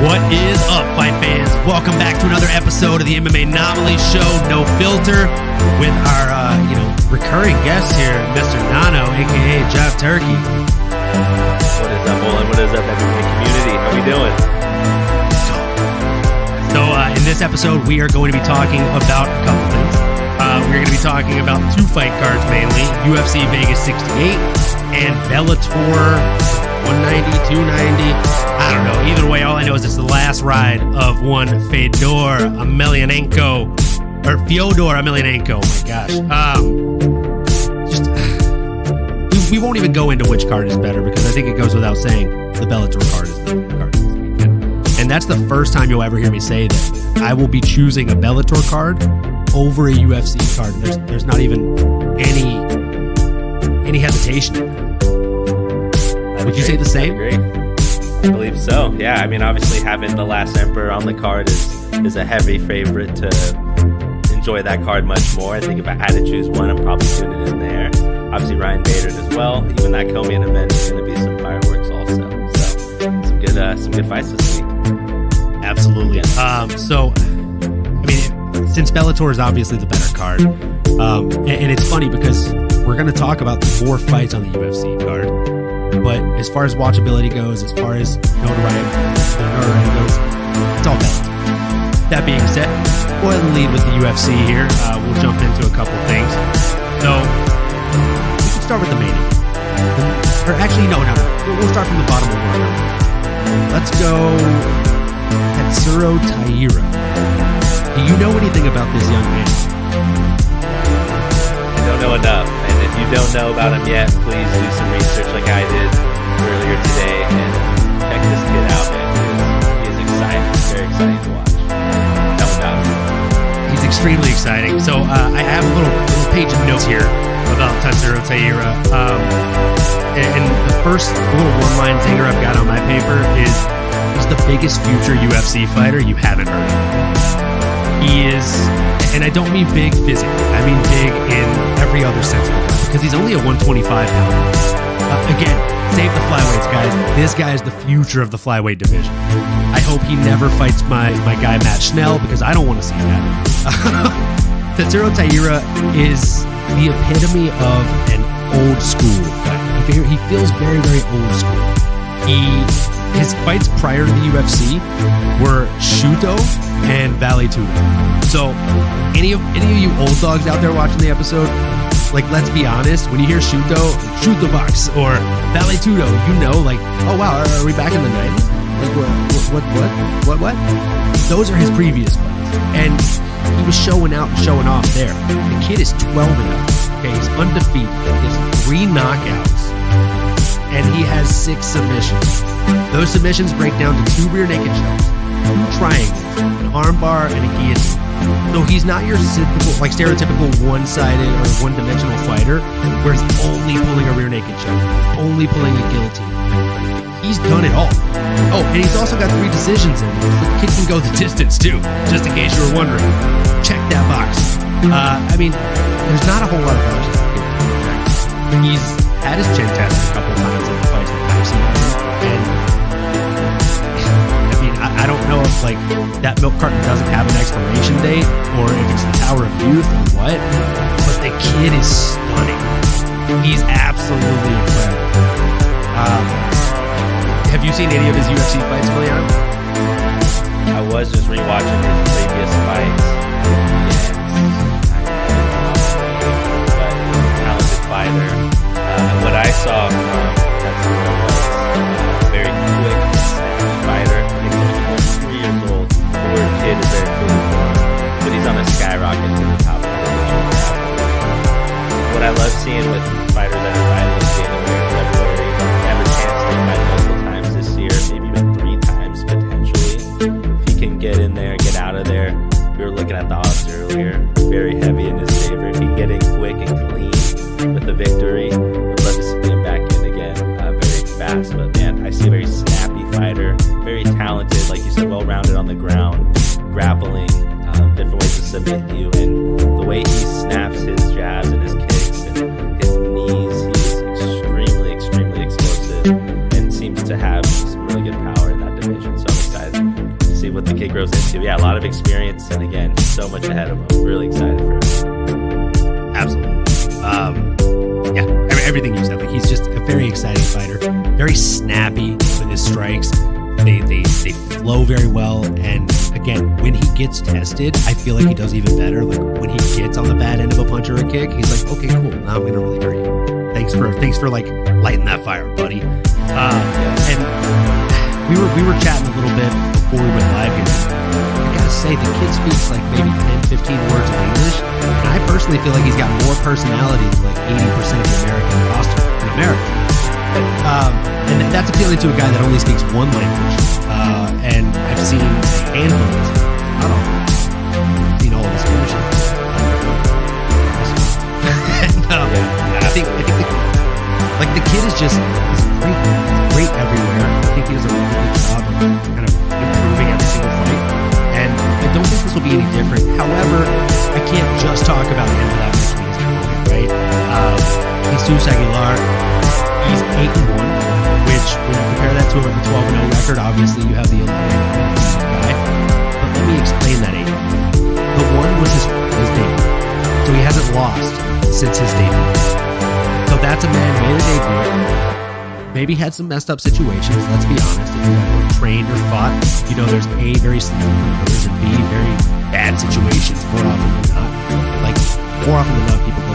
What is up, fight fans? Welcome back to another episode of the MMAnomaly Show, No Filter, with our, recurring guest here, Mr. Nano, aka Jeff Turkey. What is up, Olin? What is up, MMA community? How we doing? So, in this episode, we are going to be talking about a couple things. We're going to be talking about two fight cards mainly, UFC Vegas 68 and Bellator 190, 290. I don't know. Either way, all I know is it's the last ride of one Fyodor Emelianenko. Oh my gosh. We won't even go into which card is better because I think it goes without saying the Bellator card is the card this weekend. And that's the first time you'll ever hear me say that I will be choosing a Bellator card over a UFC card. There's not even any hesitation in that. Would you say the same? I believe so. Yeah, I mean, obviously having the Last Emperor on the card is a heavy favorite to enjoy that card much more. I think if I had to choose one, I'm probably tuning in there. Obviously Ryan Bader as well. Even that co-main event is going to be some fireworks also. So some good fights this week. Absolutely. So, I mean, since Bellator is obviously the better card, and it's funny because we're going to talk about the more fights on the UFC card. But as far as watchability goes, as far as notoriety goes, it's all Bellator. That being said, go ahead and lead with the UFC here. We'll jump into a couple things. So, we can start with the main event. No. We'll start from the bottom of the order. Let's go Tatsuro Taira. Do you know anything about this young man? I don't know enough. And if you don't know about him yet, please do some research like I did earlier today and check this kid out, man. He is exciting. Very exciting to watch. No doubt. He's extremely exciting. So I have a little page of notes here about Tatsuro Taira. And the first little one-line zinger I've got on my paper is he's the biggest future UFC fighter you haven't heard of. He is, and I don't mean big physically, I mean big in every other sense of the word, because he's only a 125 pounder. Again, save the flyweights, guys. This guy is the future of the flyweight division. I hope he never fights my guy Matt Schnell, because I don't want to see that. Tatsuro Taira is the epitome of an old school fighter. He feels very, very old school. His fights prior to the UFC were Shuto and Vale Tudo. So any of you old dogs out there watching the episode, like, let's be honest, when you hear Shuto, shoot the box, or Vale Tudo, oh wow, are we back in the 90s? Like what? Those are his previous fights. And he was showing out and showing off there. The kid is 12-0. Okay, he's undefeated. He has 3 knockouts. And he has 6 submissions. Those submissions break down to 2 rear naked chokes, 2 triangles, an armbar, and a guillotine. So he's not your stereotypical one-sided or one-dimensional fighter where he's only pulling a rear naked choke, only pulling a guillotine. He's done it all. Oh, and he's also got 3 decisions in him. The kid can go the distance too, just in case you were wondering. Check that box. I mean, there's not a whole lot of options. He's had his chin tested a couple of times in the fights that I've seen. And I mean, I don't know if that milk carton doesn't have an expiration date or if it's the Tower of Youth or what, but the kid is stunning. He's absolutely incredible. Have you seen any of his UFC fights, Leon? I was just rewatching his previous fights. Talented fighter. What I saw from Tatsuro was a very quick, snappy fighter. He's only 3 years old. The word kid is very cool for him, but he's on a skyrocket to the top of the division. What I love seeing with fighters that are fighting in January and February, they have a chance to fight multiple times this year, maybe even 3 times potentially. If he can get in there, get out of there. We were looking at the odds earlier, very heavy in his favor. If he can get in quick and clean with the victory, I'd love to see him back in again very fast. But man, I see a very snappy fighter, very talented, like you said, well-rounded on the ground, grappling, different ways to submit you, and the way he snaps his jabs and his kicks and his knees, he's extremely explosive and seems to have some really good power in that division. So I'm excited what the kid grows into. Yeah, a lot of experience, and again, so much ahead of him. Really excited for him. Absolutely. Everything you said. Like, he's just a very exciting fighter, very snappy with his strikes. They flow very well, and again, when he gets tested, I feel like he does even better. Like, when he gets on the bad end of a punch or a kick, he's like, okay, cool, now I'm gonna really hurt you. Thanks for like lighting that fire, buddy. And we were chatting a little bit before we went live here. I gotta say, the kid speaks like maybe 10, 15 words of English, and I personally feel like he's got more personality than like 80% of the American roster in America. And that's appealing to a guy that only speaks one language. And I've seen handfuls, not all, seen all of his finishes. I think the kid is just great everywhere. I think he does a really good job of kind of improving every single fight. And I don't think this will be any different. However, I can't just talk about him without mentioning his opponent, right? Jesus Aguilar, he's 8-1, which when you compare that to a 12-0 record, obviously you have the guy. But let me explain that 8-1. The one was his debut, so he hasn't lost since his debut. So that's a man who made a debut, maybe had some messed up situations. Let's be honest. If you've ever trained or fought, you know there's A, very slow, there's a B, very bad situations more often than not. Like, more often than not, people go,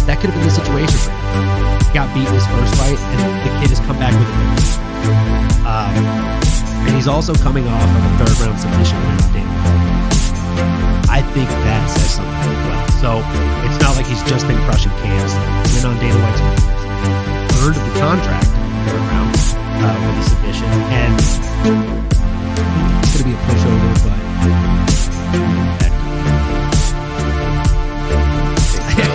that could have been the situation for him. He got beat in his first fight, and the kid has come back with a victory. And he's also coming off of a third-round submission win on Dana White. I think that says something as well. So it's not like he's just been crushing cans. Win on Dana White's earned the contract in the third round with a submission, and it's going to be a pushover, but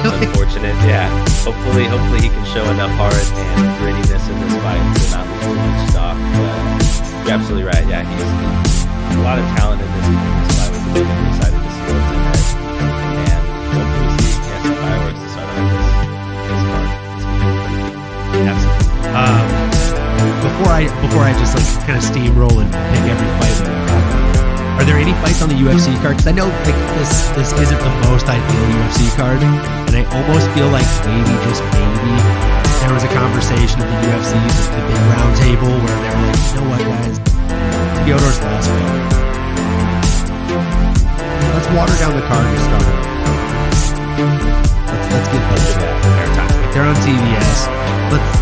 unfortunate. Yeah. Hopefully he can show enough heart and grittiness in this fight to not lose too much stock. But you're absolutely right. Yeah, he's a lot of talent in this fight. We're really excited to see what's ahead, and hopefully we see some fireworks to start off this card. Absolutely. Before I just like kind of steamroll and pick every fight. Are there any fights on the UFC card? Because I know like this isn't the most ideal UFC card, and I almost feel like maybe, just maybe, there was a conversation at the UFC, the big round table, where they were like, you know what, guys, Fyodor's last fight. Let's water down the card and start it. Let's get those airtime. Like, they're on TBS.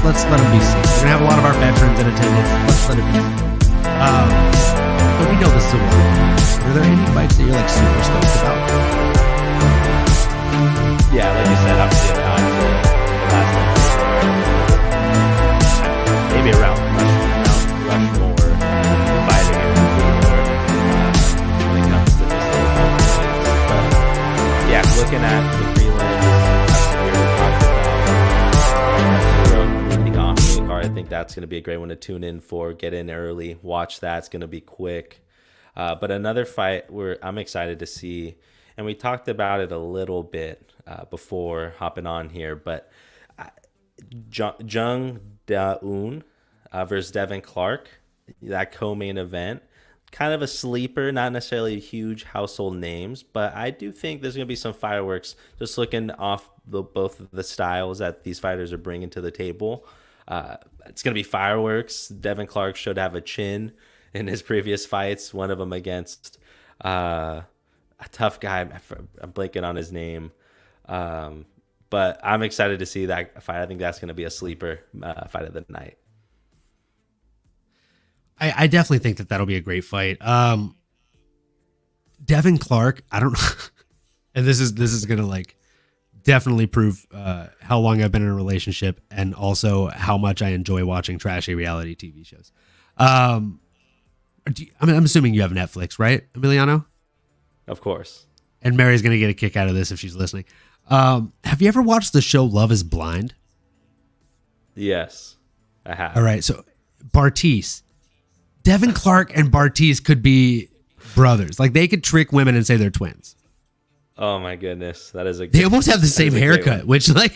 Let's let them be seen. We're gonna have a lot of our veterans in attendance. Let's let it be seen. But we know this is a war. Are there any fights that you're like super stoked about? Yeah, like you said, obviously not the last one. Maybe around Rushmore fighting in Bellator when it comes to just things. But yeah, looking at the prelims, we were talking about leading off the card. I think that's going to be a great one to tune in for. Get in early, watch that. It's going to be quick. But another fight where I'm excited to see, and we talked about it a little bit before hopping on here, but Jung Da-un versus Devin Clark, that co-main event, kind of a sleeper, not necessarily huge household names, but I do think there's going to be some fireworks just looking off both of the styles that these fighters are bringing to the table. It's going to be fireworks. Devin Clark should have a chin in his previous fights, one of them against a tough guy. I'm blanking on his name. But I'm excited to see that fight. I think that's going to be a sleeper fight of the night. I definitely think that'll be a great fight. Devin Clark, I don't know. And this is going to like definitely prove how long I've been in a relationship, and also how much I enjoy watching trashy reality TV shows. I'm assuming you have Netflix, right, Emiliano? Of course. And Mary's going to get a kick out of this if she's listening. Have you ever watched the show Love is Blind? Yes, I have. All right, so Bartiz. Devin Clark and Bartiz could be brothers. Like, they could trick women and say they're twins. Oh my goodness, that is they almost have the same haircut, which like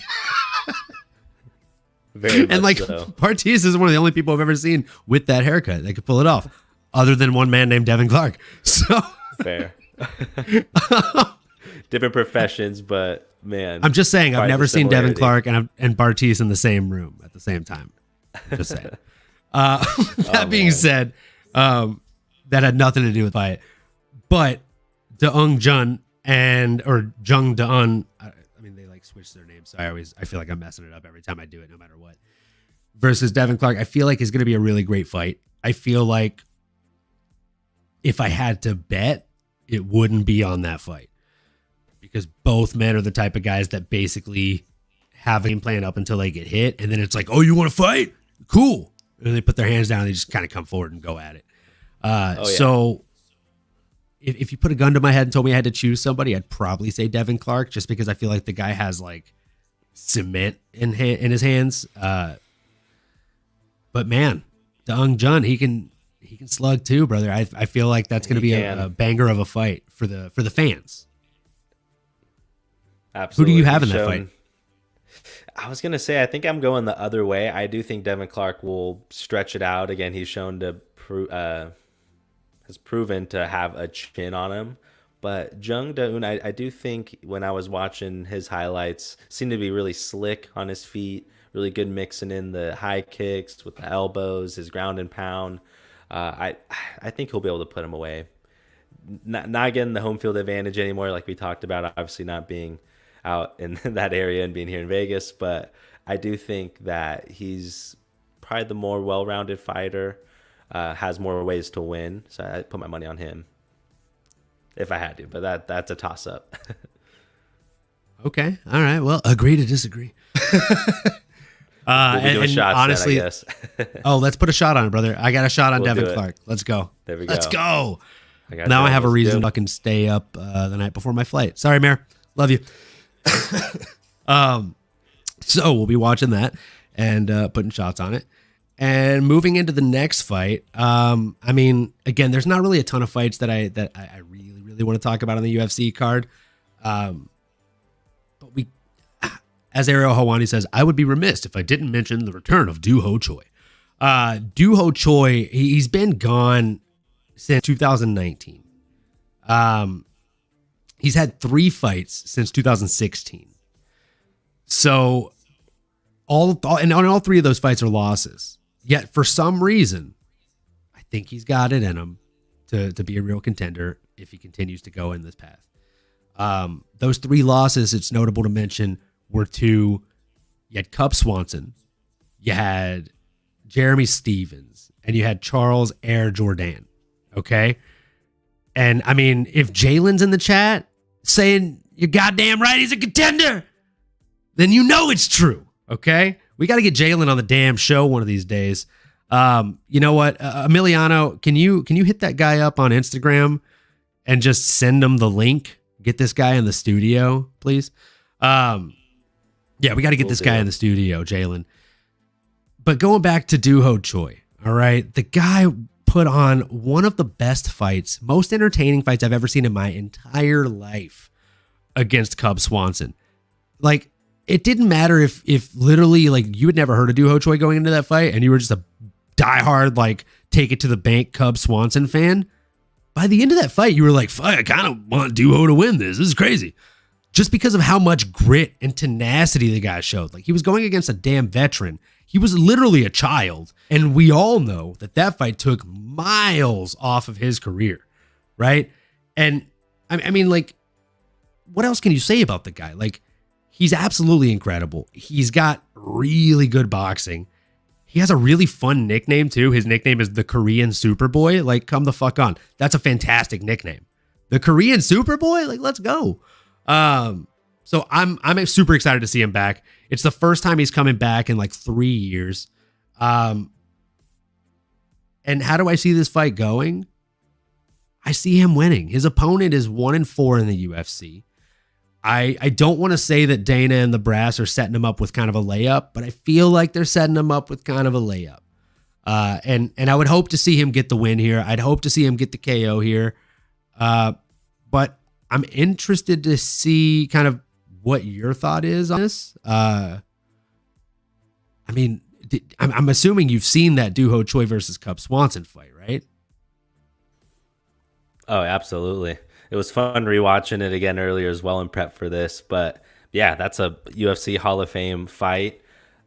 very much and like so. Bartiz is one of the only people I've ever seen with that haircut. They could pull it off. other than one man named Devin Clark. So fair. Different professions, but man, I'm just saying I've never seen Devin similarity. Clark and Bartiz in the same room at the same time. Just saying. That being said, that had nothing to do with fight. But Deung Jun or Jung Deun, I mean, they like switch their names, so I feel like I'm messing it up every time I do it, no matter what. Versus Devin Clark, I feel like is going to be a really great fight. I feel like if I had to bet, it wouldn't be on that fight. Because both men are the type of guys that basically have a game plan up until they get hit. And then it's like, oh, you want to fight? Cool. And then they put their hands down and they just kind of come forward and go at it. So if you put a gun to my head and told me I had to choose somebody, I'd probably say Devin Clark, just because I feel like the guy has like cement in his hands. But man, Deung Jun, he can slug too, brother. I feel like that's going to be a banger of a fight for the fans. Absolutely. Who do you have in that fight? I was going to say, I think I'm going the other way. I do think Devin Clark will stretch it out. Again, he's shown to has proven to have a chin on him. But Jung Deun, I do think when I was watching his highlights, seemed to be really slick on his feet, really good mixing in the high kicks with the elbows, his ground and pound. I think he'll be able to put him away. Not getting the home field advantage anymore, like we talked about, obviously not being out in that area and being here in Vegas, but I do think that he's probably the more well-rounded fighter, has more ways to win, so I put my money on him if I had to, but that's a toss-up. Okay, all right, well, agree to disagree. We'll be doing shots honestly, then, I guess. Oh, let's put a shot on it, brother. I got a shot on We'll Devin do it. Clark. Let's go. There we Let's go. go. Now I have a reason to fucking stay up the night before my flight. Sorry, Mayor. Love you. So we'll be watching that and putting shots on it. And moving into the next fight, I mean, again, there's not really a ton of fights that I really, really want to talk about on the UFC card. But we, as Ariel Hawani says, I would be remiss if I didn't mention the return of Doo Ho Choi. Doo Ho Choi, he's been gone since 2019. He's had 3 fights since 2016. So all 3 of those fights are losses. Yet for some reason, I think he's got it in him to be a real contender if he continues to go in this path. Those 3 losses, it's notable to mention, were to, you had Cub Swanson, you had Jeremy Stevens, and you had Charles Air Jordan. Okay. And I mean, if Jalen's in the chat saying you're goddamn right, he's a contender, then you know it's true. Okay. We got to get Jalen on the damn show one of these days. You know what? Emiliano, can you hit that guy up on Instagram and just send him the link? Get this guy in the studio, please. Yeah, we got to get this guy in the studio, Jalen. But going back to Doo Ho Choi, all right, the guy put on one of the best fights, most entertaining fights I've ever seen in my entire life against Cub Swanson. Like, it didn't matter if literally, like, you had never heard of Doo Ho Choi going into that fight and you were just a diehard, like, take it to the bank Cub Swanson fan. By the end of that fight, you were like, fuck, I kind of want Doo Ho to win this. This is crazy. Just because of how much grit and tenacity the guy showed. Like, he was going against a damn veteran. He was literally a child. And we all know that fight took miles off of his career, right? And I mean, like, what else can you say about the guy? Like, he's absolutely incredible. He's got really good boxing. He has a really fun nickname too. His nickname is the Korean Superboy. Like, come the fuck on. That's a fantastic nickname. The Korean Superboy? Like, let's go. So I'm super excited to see him back. It's the first time he's coming back in like 3 years. And how do I see this fight going? I see him winning. His opponent is 1-4 in the UFC. I don't want to say that Dana and the brass are setting him up with kind of a layup, but I feel like they're setting him up with kind of a layup. And I would hope to see him get the win here. I'd hope to see him get the KO here. But I'm interested to see kind of what your thought is on this. I mean, I'm assuming you've seen that Doo Ho Choi versus Cub Swanson fight, right? Oh, absolutely. It was fun rewatching it again earlier as well in prep for this. But yeah, that's a UFC Hall of Fame fight.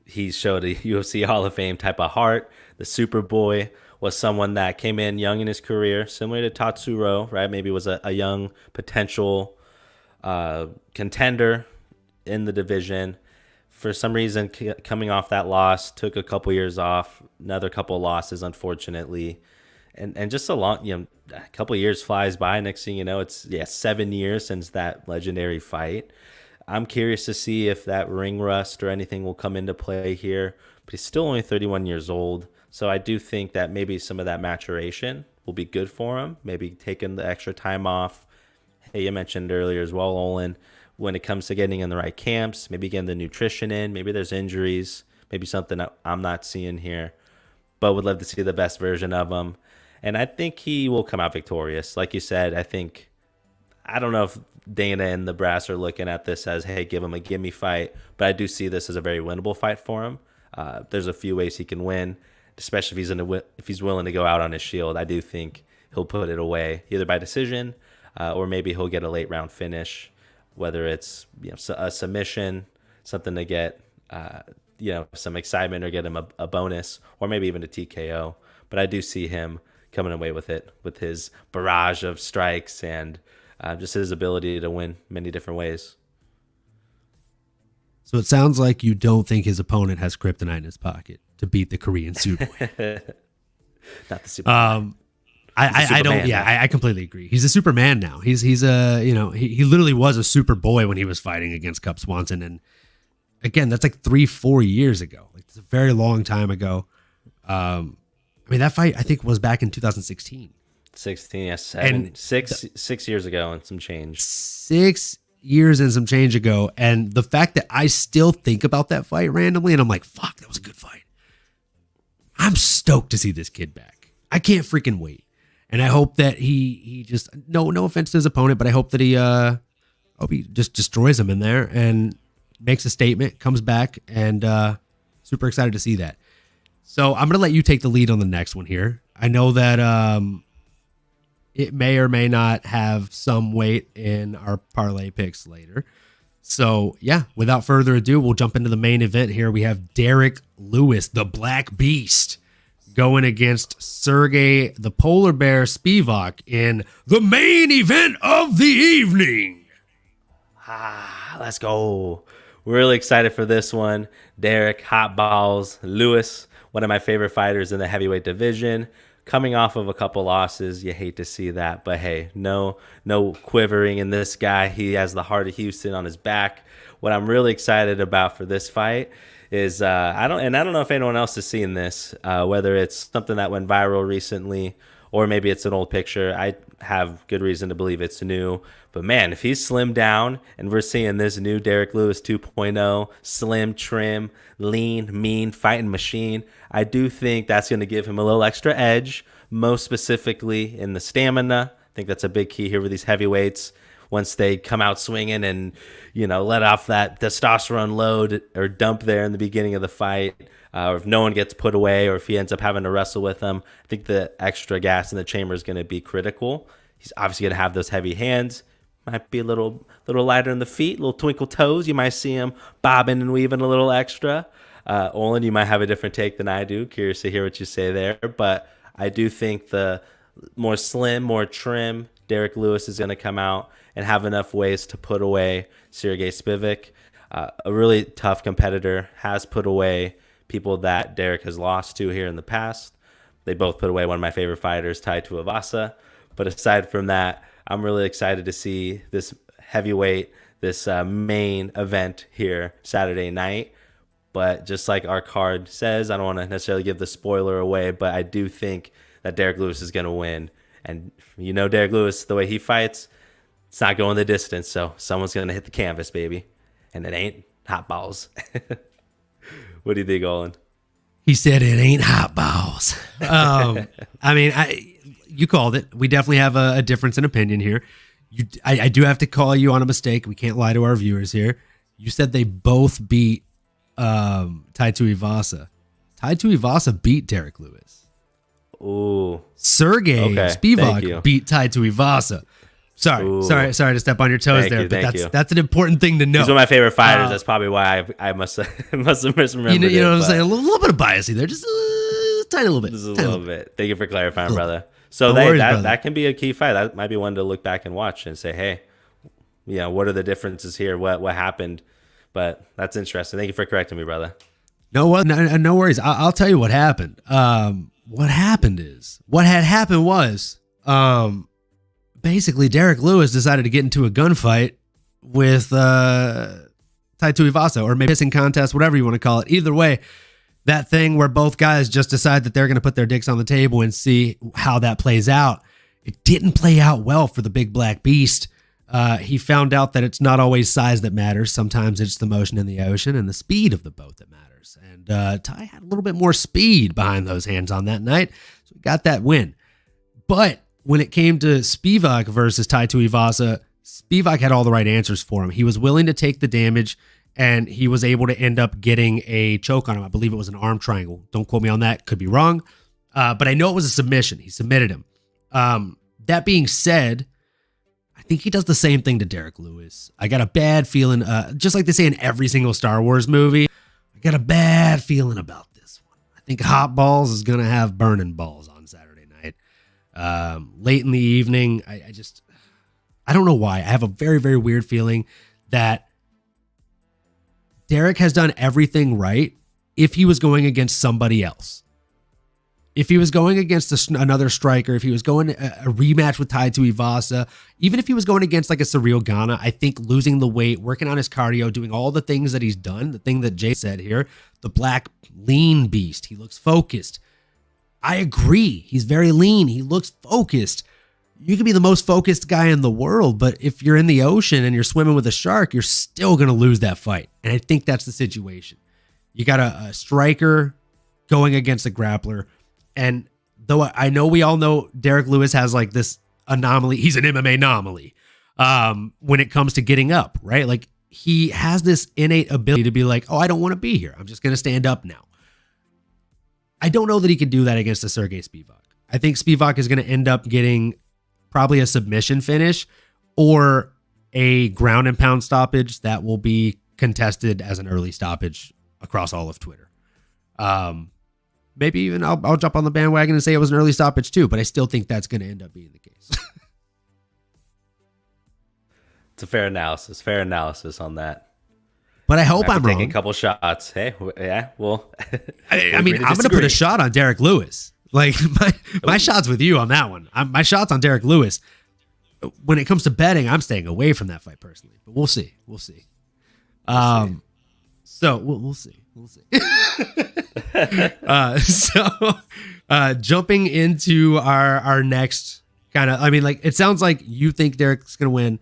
He showed a UFC Hall of Fame type of heart. The Superboy was someone that came in young in his career, similar to Tatsuro, right? Maybe was a young potential contender in the division. For some reason, coming off that loss, took a couple years off, another couple of losses, unfortunately. And just a long, a couple of years flies by. Next thing you know, it's 7 years since that legendary fight. I'm curious to see if that ring rust or anything will come into play here. But he's still only 31 years old, so I do think that maybe some of that maturation will be good for him. Maybe taking the extra time off. Hey, you mentioned earlier as well, Olin, when it comes to getting in the right camps, maybe getting the nutrition in. Maybe there's injuries, maybe something that I'm not seeing here, but would love to see the best version of him. And I think he will come out victorious. Like you said, I don't know if Dana and the brass are looking at this as, hey, give him a gimme fight, but I do see this as a very winnable fight for him. There's a few ways he can win, especially if he's willing to go out on his shield. I do think he'll put it away, either by decision or maybe he'll get a late round finish, whether it's a submission, something to get some excitement or get him a bonus, or maybe even a TKO. But I do see him coming away with it, with his barrage of strikes and just his ability to win many different ways. So it sounds like you don't think his opponent has kryptonite in his pocket to beat the Korean Superboy. Not the Superman. I don't. Yeah, I completely agree. He's a Superman now. He's a he literally was a Superboy when he was fighting against Cub Swanson, and again, that's like 3-4 years ago. Like, it's a very long time ago. That fight I think was back in 2016. 16, yes, and 6 years ago and some change. 6 years and some change ago, and the fact that I still think about that fight randomly, and I'm like, fuck, that was a good fight. I'm stoked to see this kid back. I can't freaking wait. And I hope that he just, no offense to his opponent, but I hope that he just destroys him in there and makes a statement, comes back, and super excited to see that. So I'm going to let you take the lead on the next one here. I know that it may or may not have some weight in our parlay picks later. So yeah, without further ado, we'll jump into the main event here. We have Derek Lewis, the Black Beast, going against Sergey the Polar Bear Spivak in the main event of the evening. Let's go. We're really excited for this one. Derek Hot Balls Lewis, one of my favorite fighters in the heavyweight division, coming off of a couple losses. You hate to see that, but hey, no quivering in this guy. He has the heart of Houston on his back. What I'm really excited about for this fight is I don't know if anyone else has seen this, whether it's something that went viral recently or maybe it's an old picture. I have good reason to believe it's new. But man, if he's slimmed down and we're seeing this new Derek Lewis 2.0, slim, trim, lean, mean, fighting machine, I do think that's going to give him a little extra edge, most specifically in the stamina. I think that's a big key here with these heavyweights. Once they come out swinging and, let off that testosterone load or dump there in the beginning of the fight, or if no one gets put away or if he ends up having to wrestle with them, I think the extra gas in the chamber is going to be critical. He's obviously going to have those heavy hands. Might be a little lighter in the feet, little twinkle toes. You might see him bobbing and weaving a little extra. Olin, you might have a different take than I do. Curious to hear what you say there. But I do think the more slim, more trim Derek Lewis is going to come out and have enough ways to put away Sergey Spivak. A really tough competitor, has put away people that Derek has lost to here in the past. They both put away one of my favorite fighters, Tai Tuivasa. But aside from that, I'm really excited to see this heavyweight, this main event here Saturday night. But just like our card says, I don't want to necessarily give the spoiler away, but I do think that Derek Lewis is going to win. And Derek Lewis, the way he fights, it's not going the distance. So someone's going to hit the canvas, baby. And it ain't hot balls. What do you think, Olin? He said it ain't hot balls. You called it. We definitely have a difference in opinion here. I do have to call you on a mistake. We can't lie to our viewers here. You said they both beat Tai Tuivasa. Tai Tuivasa beat Derek Lewis. Ooh. Sergey Okay, thank you. Spivak beat Tai Tuivasa. Sorry to step on your toes Thank there, you, but that's an important thing to know. He's one of my favorite fighters. That's probably why I must have misremembered. You know what I'm saying? A little bit of bias there, just a tiny little bit. Just a little bit. Thank you for clarifying, brother. So No worries, brother. that can be a key fight. That might be one to look back and watch and say, hey, what are the differences here? What happened? But that's interesting. Thank you for correcting me, brother. No worries. I'll tell you what happened. What had happened was, basically Derek Lewis decided to get into a gunfight with Tai Tuivasa, or maybe pissing contest, whatever you want to call it. Either way, that thing where both guys just decide that they're going to put their dicks on the table and see how that plays out. It didn't play out well for the big black beast. He found out that it's not always size that matters. Sometimes it's the motion in the ocean and the speed of the boat that matters. And Tai had a little bit more speed behind those hands on that night, so he got that win. But when it came to Spivak versus Tai Tuivasa, Spivak had all the right answers for him. He was willing to take the damage, and he was able to end up getting a choke on him. I believe it was an arm triangle. Don't quote me on that. Could be wrong. But I know it was a submission. He submitted him. That being said, I think he does the same thing to Derek Lewis. I got a bad feeling, just like they say in every single Star Wars movie, I got a bad feeling about this one. I think Hot Balls is going to have burning balls on Saturday night. Late in the evening, I don't know why. I have a very, very weird feeling that Derek has done everything right if he was going against somebody else. If he was going against another striker, if he was going a rematch with Tai Tuivasa, even if he was going against like a Cyril Gana, I think losing the weight, working on his cardio, doing all the things that he's done, the thing that Jay said here, the black lean beast, he looks focused. I agree. He's very lean. He looks focused. You can be the most focused guy in the world, but if you're in the ocean and you're swimming with a shark, you're still going to lose that fight. And I think that's the situation. You got a striker going against a grappler. And though I know we all know Derek Lewis has like this anomaly, he's an MMA anomaly when it comes to getting up, right? Like he has this innate ability to be like, oh, I don't want to be here. I'm just going to stand up now. I don't know that he could do that against a Sergey Spivak. I think Spivak is going to end up getting probably a submission finish or a ground and pound stoppage that will be contested as an early stoppage across all of Twitter. Maybe even I'll jump on the bandwagon and say it was an early stoppage too, but I still think that's going to end up being the case. It's a fair analysis on that. But I hope I'm wrong. Taking a couple shots. Hey, yeah, well. I mean, I'm going to put a shot on Derek Lewis. Like my shot's with you on that one. My shot's on Derek Lewis. When it comes to betting, I'm staying away from that fight personally, but we'll see. So we'll see. Jumping into our next kind of, I mean, like, it sounds like you think Derek's going to win.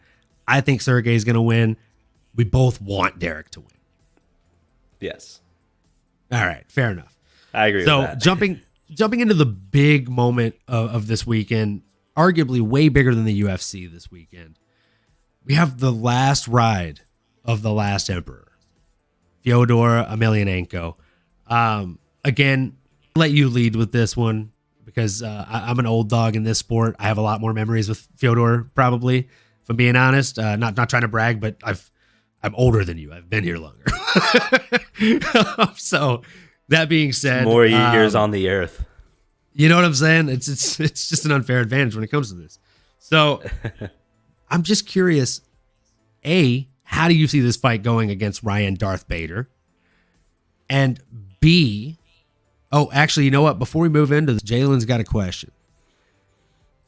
I think Sergey's going to win. We both want Derek to win. Yes. All right. Fair enough. I agree with that. Jumping into the big moment of this weekend, arguably way bigger than the UFC this weekend. We have the last ride of the last emperor, Fyodor Emelianenko. Again, I'll let you lead with this one because I'm an old dog in this sport. I have a lot more memories with Fyodor, probably, if I'm being honest. Not trying to brag, but I'm older than you. I've been here longer. So that being said, more years on the earth. You know what I'm saying? It's just an unfair advantage when it comes to this. So I'm just curious, A, how do you see this fight going against Ryan Darth Bader? And B, oh, actually, you know what? Before we move into this, Jalen's got a question.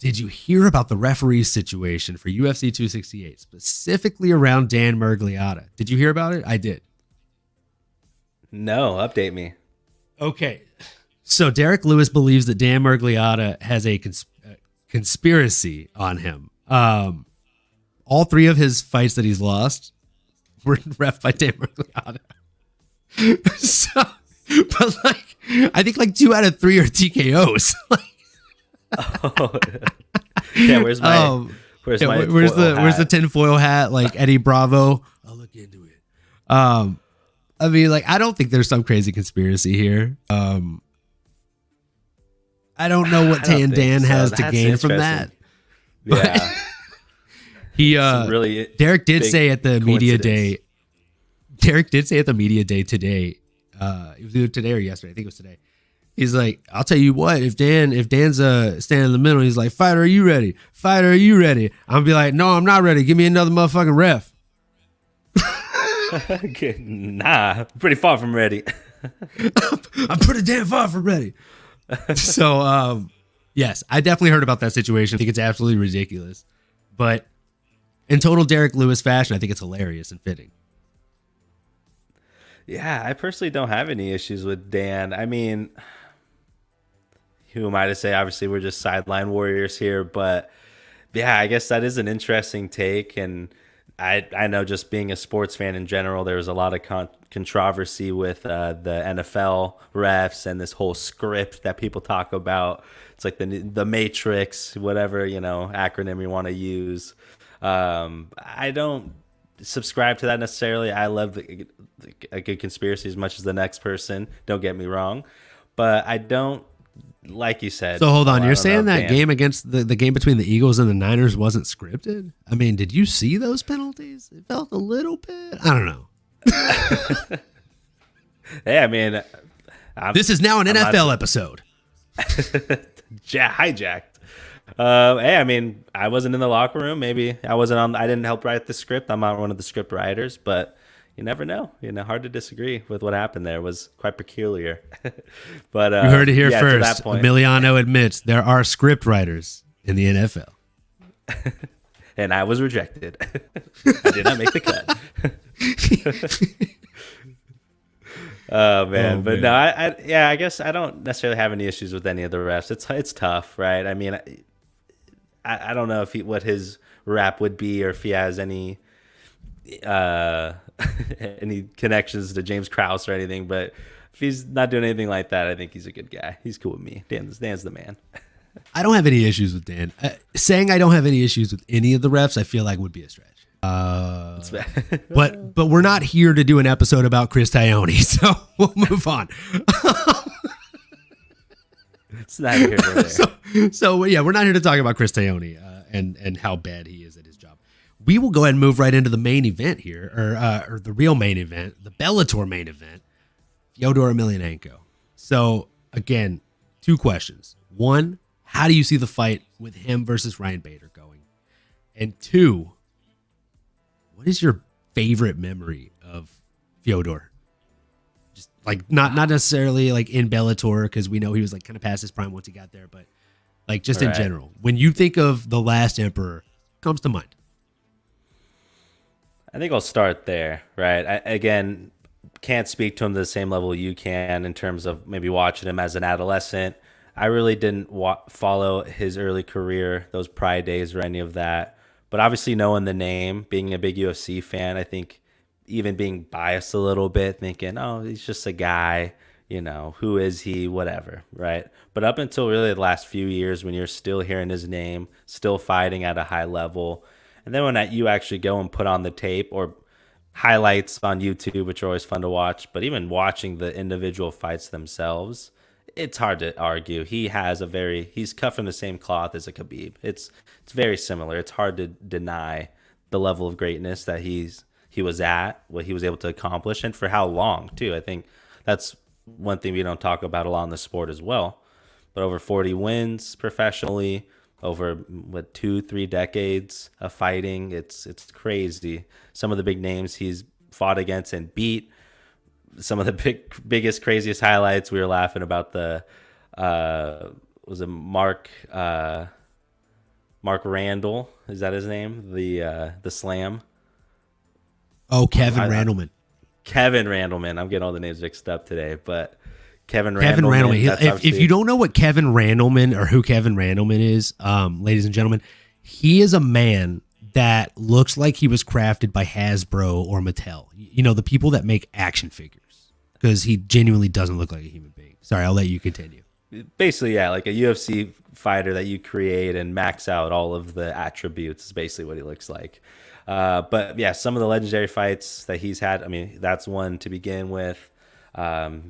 Did you hear about the referee situation for UFC 268, specifically around Dan Miragliotta? Did you hear about it? I did. No, update me. Okay. So Derek Lewis believes that Dan Miragliotta has a conspiracy on him. All three of his fights that he's lost were ref by Dan Miragliotta. So, but like, I think like 2 out of 3 are TKOs. Yeah, where's the tinfoil hat? Like Eddie Bravo. I'll look into it. I mean, like, I don't think there's some crazy conspiracy here. I don't know what I don't think Dan so. has to That's gain from that. Yeah. He really Derek did big say at the media coincidence. day. Derek did say at the media day today. It was either today or yesterday. I think it was today. He's like, I'll tell you what, if Dan's standing in the middle, he's like, fighter, are you ready? Fighter, are you ready? I'm gonna be like, no, I'm not ready. Give me another motherfucking ref. Nah, pretty far from ready. I'm pretty damn far from ready. So, yes, I definitely heard about that situation. I think it's absolutely ridiculous. But in total Derek Lewis fashion, I think it's hilarious and fitting. Yeah, I personally don't have any issues with Dan. I mean, who am I to say? Obviously, we're just sideline warriors here, but yeah, I guess that is an interesting take. And I know, just being a sports fan in general, there was a lot of controversy with the NFL refs and this whole script that people talk about. It's like the Matrix, whatever, acronym you want to use. I don't subscribe to that necessarily. I love a good conspiracy as much as the next person. Don't get me wrong, but I don't, like you said. So hold on, you're saying that game against the game between the Eagles and the Niners wasn't scripted? I mean, did you see those penalties? It felt a little bit. I don't know. Hey, I mean, this is now an NFL episode. Hijacked. Hey, I mean, I wasn't in the locker room. Maybe I didn't help write the script. I'm not one of the script writers, but you never know. Hard to disagree with what happened there. It was quite peculiar. But you heard it here yeah, first. Emiliano admits there are script writers in the NFL. And I was rejected. I did not make the cut. Oh man, but no, I guess I don't necessarily have any issues with any of the refs. It's tough, right? I mean, I don't know what his rap would be, or if he has any any connections to James Krause or anything. But if he's not doing anything like that, I think he's a good guy. He's cool with me. Dan's the man. I don't have any issues with Dan. Saying I don't have any issues with any of the refs, I feel like would be a stretch. But we're not here to do an episode about Chris Taioni, so we'll move on. It's not here or there. So yeah, we're not here to talk about Chris Taioni and how bad he is at his job. We will go ahead and move right into the main event here, or the real main event, the Bellator main event, Fyodor Emelianenko. So again, two questions. One, how do you see the fight with him versus Ryan Bader going? And two, what is your favorite memory of Fyodor? Just like not necessarily like in Bellator, because we know he was like kind of past his prime once he got there, but like just in general. When you think of the last Emperor, what comes to mind? I think I'll start there, right? Again, can't speak to him to the same level you can in terms of maybe watching him as an adolescent. I really didn't follow his early career, those Pride days or any of that. But obviously knowing the name, being a big UFC fan, I think even being biased a little bit, thinking, oh, he's just a guy, who is he, whatever, right? But up until really the last few years, when you're still hearing his name, still fighting at a high level, and then when you actually go and put on the tape or highlights on YouTube, which are always fun to watch, but even watching the individual fights themselves, it's hard to argue. He's cut from the same cloth as a Khabib. It's very similar. It's hard to deny the level of greatness that he was at, what he was able to accomplish, and for how long too. I think that's one thing we don't talk about a lot in the sport as well. But over 40 wins professionally, over 2-3 decades of fighting, it's crazy. Some of the big names he's fought against and beat. Some of the biggest, craziest highlights. We were laughing about the was it Mark Randall? Is that his name? The Slam. Oh, Kevin Randleman. Kevin Randleman. I'm getting all the names mixed up today, but Kevin Randleman. If you don't know what Kevin Randleman or who Kevin Randleman is, ladies and gentlemen, he is a man that looks like he was crafted by Hasbro or Mattel. The people that make action figures. Because he genuinely doesn't look like a human being. Sorry, I'll let you continue. Basically, yeah, like a UFC fighter that you create and max out all of the attributes is basically what he looks like. But yeah, some of the legendary fights that he's had, I mean, that's one to begin with.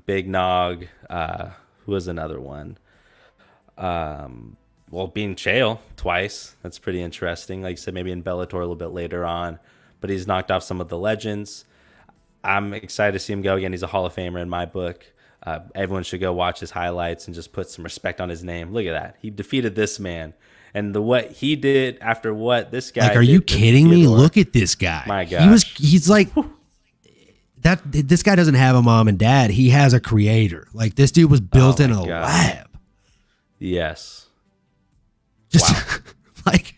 Big Nog, who was another one? Well, being Chael twice, that's pretty interesting. Like you said, maybe in Bellator a little bit later on, but he's knocked off some of the legends. I'm excited to see him go again. He's a Hall of Famer in my book. Everyone should go watch his highlights and just put some respect on his name. Look at that. He defeated this man. And what he did after what this guy like, are you kidding me? Look at this guy. My gosh. He's like, that. This guy doesn't have a mom and dad. He has a creator. Like, this dude was built in a lab. Yes. Just wow. like,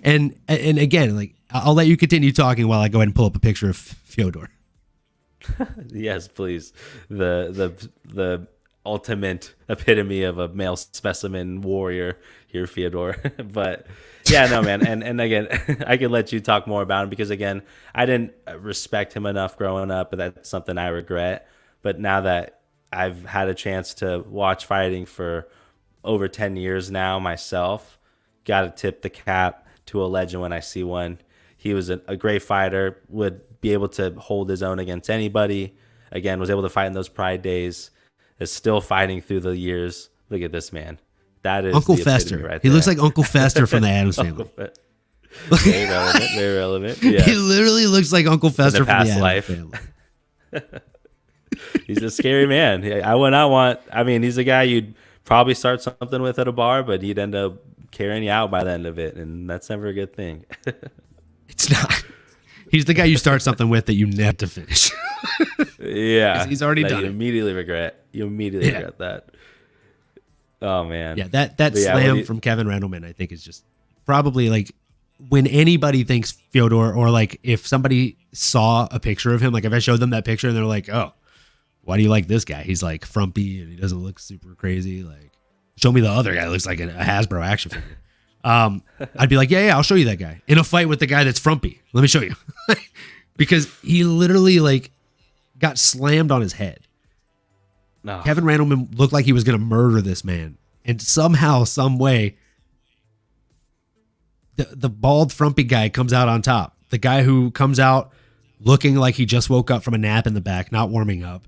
and again, like, I'll let you continue talking while I go ahead and pull up a picture of Fyodor. Yes, please. The ultimate epitome of a male specimen warrior here, Fyodor. But yeah, no, man. And again, I could let you talk more about him because, again, I didn't respect him enough growing up, but that's something I regret. But now that I've had a chance to watch fighting for over 10 years now myself, got to tip the cap to a legend when I see one. He was a great fighter, would be able to hold his own against anybody. Again, was able to fight in those Pride days, is still fighting through the years. Look at this man. That is Uncle Fester. Right, he looks like Uncle Fester from the Addams Family. Very relevant. Very relevant. Yeah. He literally looks like Uncle Fester from the Addams Family. He's a scary man. I mean, he's a guy you'd probably start something with at a bar, but he'd end up carrying you out by the end of it, and that's never a good thing. It's not. He's the guy you start something with that you never to finish. Yeah. He's already done you it. Immediately regret. You immediately regret that. Oh, man. Yeah, that slam from Kevin Randleman, I think, is just probably like when anybody thinks Fyodor, or like if somebody saw a picture of him, like if I showed them that picture and they're like, oh, why do you like this guy? He's like frumpy and he doesn't look super crazy. Like, show me the other guy that looks like a Hasbro action figure. I'd be like, yeah, I'll show you that guy in a fight with the guy that's frumpy. Let me show you. Because he literally like got slammed on his head. No. Kevin Randleman looked like he was going to murder this man. And somehow, some way, the bald frumpy guy comes out on top. The guy who comes out looking like he just woke up from a nap in the back, not warming up.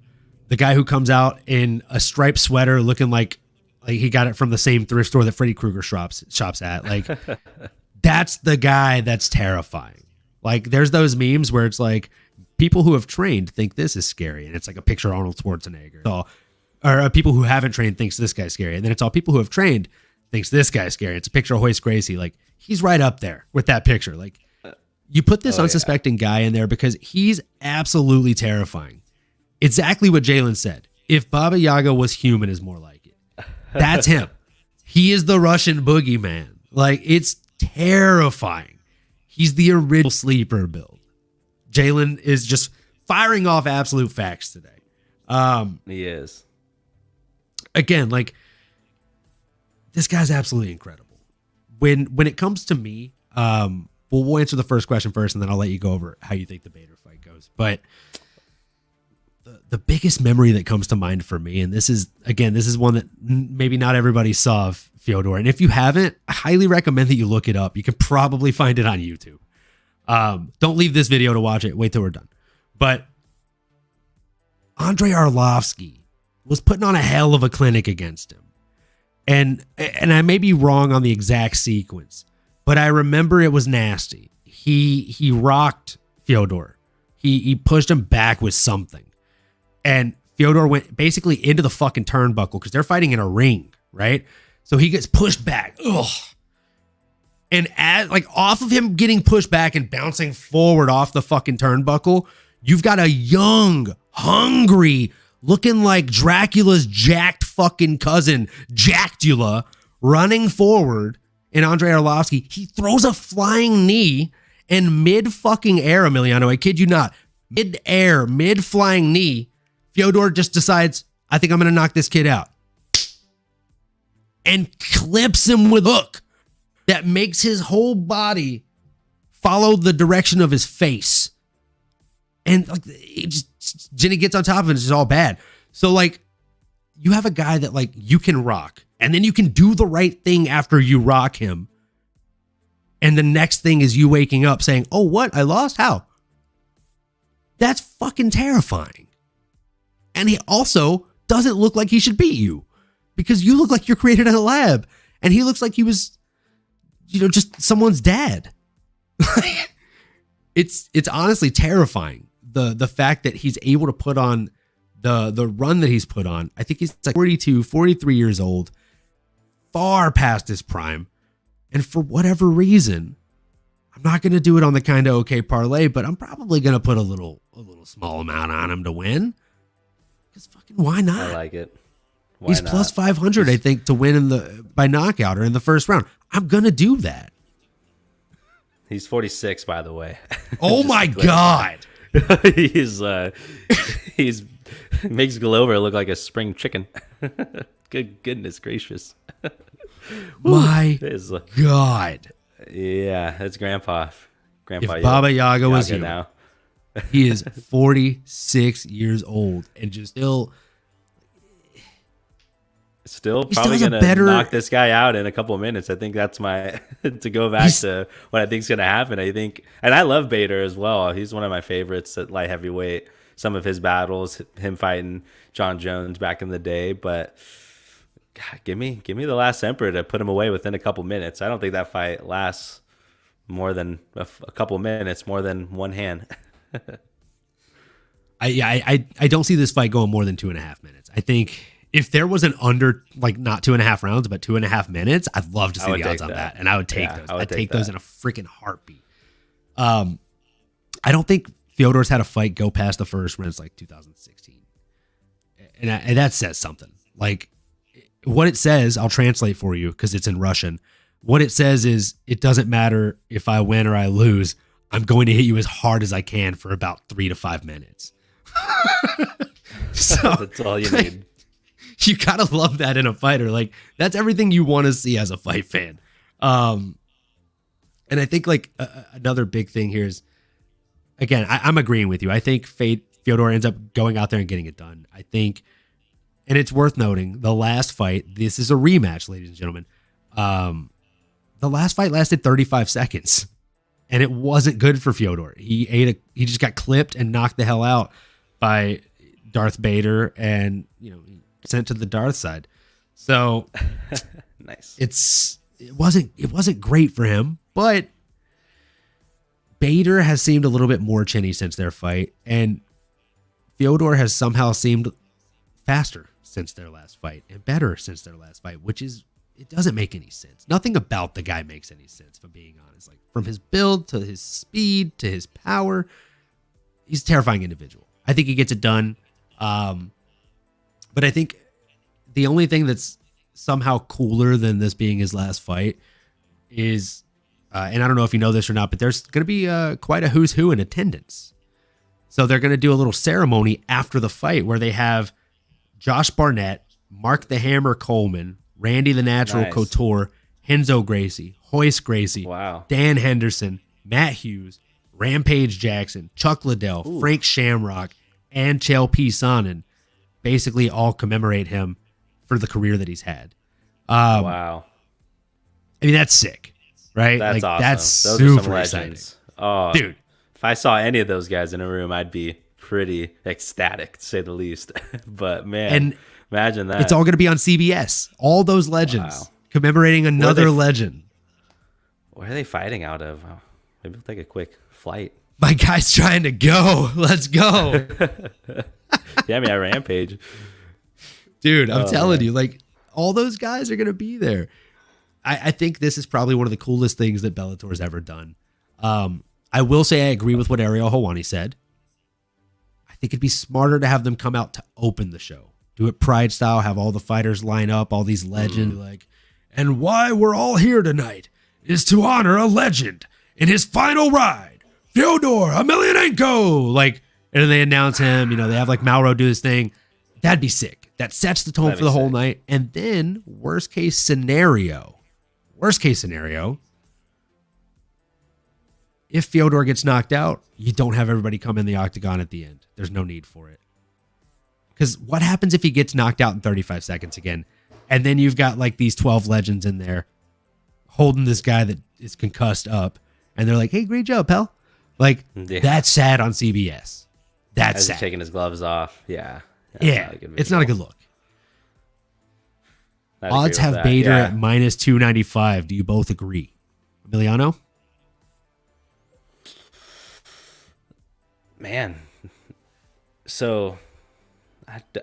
The guy who comes out in a striped sweater looking like he got it from the same thrift store that Freddy Krueger shops at. Like, that's the guy that's terrifying. Like, there's those memes where it's like, people who have trained think this is scary. And it's like a picture of Arnold Schwarzenegger. So, or people who haven't trained thinks this guy's scary. And then it's all people who have trained thinks this guy's scary. It's a picture of Hoist Gracie. Like, he's right up there with that picture. Like, you put this unsuspecting guy in there because he's absolutely terrifying. Exactly what Jalen said. If Baba Yaga was human, is more like it. That's him. He is the Russian boogeyman. Like, it's terrifying. He's the original sleeper build. Jalen is just firing off absolute facts today. He is. Again, like, this guy's absolutely incredible. When it comes to me, we'll answer the first question first, and then I'll let you go over how you think the Bader fight goes. But the biggest memory that comes to mind for me, and this is one that maybe not everybody saw of Fyodor. And if you haven't, I highly recommend that you look it up. You can probably find it on YouTube. Don't leave this video to watch it. Wait till we're done. But Andrei Arlovsky was putting on a hell of a clinic against him. And I may be wrong on the exact sequence, but I remember it was nasty. He rocked Fyodor. He pushed him back with something. And Fyodor went basically into the fucking turnbuckle because they're fighting in a ring, right? So he gets pushed back. Ugh. And off of him getting pushed back and bouncing forward off the fucking turnbuckle, you've got a young, hungry, looking like Dracula's jacked fucking cousin, Jactula, running forward. And Andrei Arlovsky, he throws a flying knee, and mid fucking air, Emiliano, I kid you not, mid air, mid flying knee, Fyodor just decides, I think I'm going to knock this kid out. And clips him with a hook that makes his whole body follow the direction of his face. And like, Jenny gets on top of it, it's just all bad. So like, you have a guy that like you can rock, and then you can do the right thing after you rock him. And the next thing is you waking up saying, oh, what? I lost? How? That's fucking terrifying. And he also doesn't look like he should beat you. because you look like you're created in a lab, and he looks like he was, just someone's dad. It's honestly terrifying. The fact that he's able to put on the run that he's put on. I think he's like 42, 43 years old, far past his prime. And for whatever reason, I'm not going to do it on the kind of okay parlay, but I'm probably going to put a little small amount on him to win. Because fucking why not? I like it. Why He's not? plus 500, I think, to win by knockout or in the first round. I'm going to do that. He's 46, by the way. Oh my God. he's makes Glover look like a spring chicken. Goodness gracious. My It's, God. yeah, that's Grandpa. If Baba Yaga was you, now. he is 46 years old and just still Probably has a gonna better- knock this guy out in a couple of minutes. I think that's my to go back to what I think is gonna happen. I think, and I love Bader as well. He's one of my favorites at light heavyweight. Some of his battles, him fighting John Jones back in the day, but God, give me the last Emperor to put him away within a couple minutes. I don't think that fight lasts more than a couple minutes, more than one hand. I don't see this fight going more than 2.5 minutes. I think if there was an under, like not 2.5 rounds, but 2.5 minutes, I'd love to see the odds on that. And I would take those. I'd take those in a freaking heartbeat. I don't think Fyodor's had a fight go past the first round since like 2016. And that says something. Like what it says, I'll translate for you because it's in Russian. What it says is, it doesn't matter if I win or I lose. I'm going to hit you as hard as I can for about 3 to 5 minutes. So That's all you need. You gotta love that in a fighter. Like that's everything you want to see as a fight fan. And I think like another big thing here is, again, I'm agreeing with you. I think Fyodor ends up going out there and getting it done. I think, and it's worth noting, the last fight, this is a rematch, ladies and gentlemen. The last fight lasted 35 seconds, and it wasn't good for Fyodor. He just got clipped and knocked the hell out by Darth Bader, and sent to the Darth side. So Nice. it wasn't great for him, but Bader has seemed a little bit more chinny since their fight, and Fyodor has somehow seemed faster since their last fight and better since their last fight, which is, it doesn't make any sense. Nothing about the guy makes any sense, if I'm being honest. Like from his build to his speed to his power, he's a terrifying individual. I think he gets it done. But I think the only thing that's somehow cooler than this being his last fight is, and I don't know if you know this or not, but there's going to be quite a who's who in attendance. So they're going to do a little ceremony after the fight where they have Josh Barnett, Mark the Hammer Coleman, Randy the Natural Nice. Couture, Henzo Gracie, Hoist Gracie, Wow. Dan Henderson, Matt Hughes, Rampage Jackson, Chuck Liddell, Frank Shamrock, and Chael P. Sonnen basically all commemorate him for the career that he's had. Wow. I mean, that's sick, right? That's like, awesome. That's Those super are some exciting. legends. Oh, Dude. If I saw any of those guys in a room, I'd be pretty ecstatic, to say the least. But man, And imagine that. It's all going to be on CBS. All those legends Wow. commemorating another they- legend. Where are they fighting out of? Oh, maybe we'll take a quick flight. My guy's trying to go. Let's go. Yeah, I mean, I Rampage. Dude, I'm Oh, telling man. you, like, all those guys are going to be there. I think this is probably one of the coolest things that Bellator's ever done. I will say I agree with what Ariel Helwani said. I think it'd be smarter to have them come out to open the show. Do it Pride style, have all the fighters line up, all these legends. Like, and why we're all here tonight is to honor a legend in his final ride, Fyodor Emelianenko. Like, and then they announce him, they have like Mauro do his thing. That'd be sick. That sets the tone That'd for the be whole sick. night. And then worst case scenario, if Fyodor gets knocked out, you don't have everybody come in the octagon at the end. There's no need for it. Because what happens if he gets knocked out in 35 seconds again? And then you've got like these 12 legends in there holding this guy that is concussed up. And they're like, hey, great job, pal. Like, Yeah. that's sad on CBS. That's As he's sad. taking his gloves off. Yeah. That's Yeah, not a good it's not a visual. good look. Odds have Bader at minus 295. Do you both agree? Emiliano? Man. So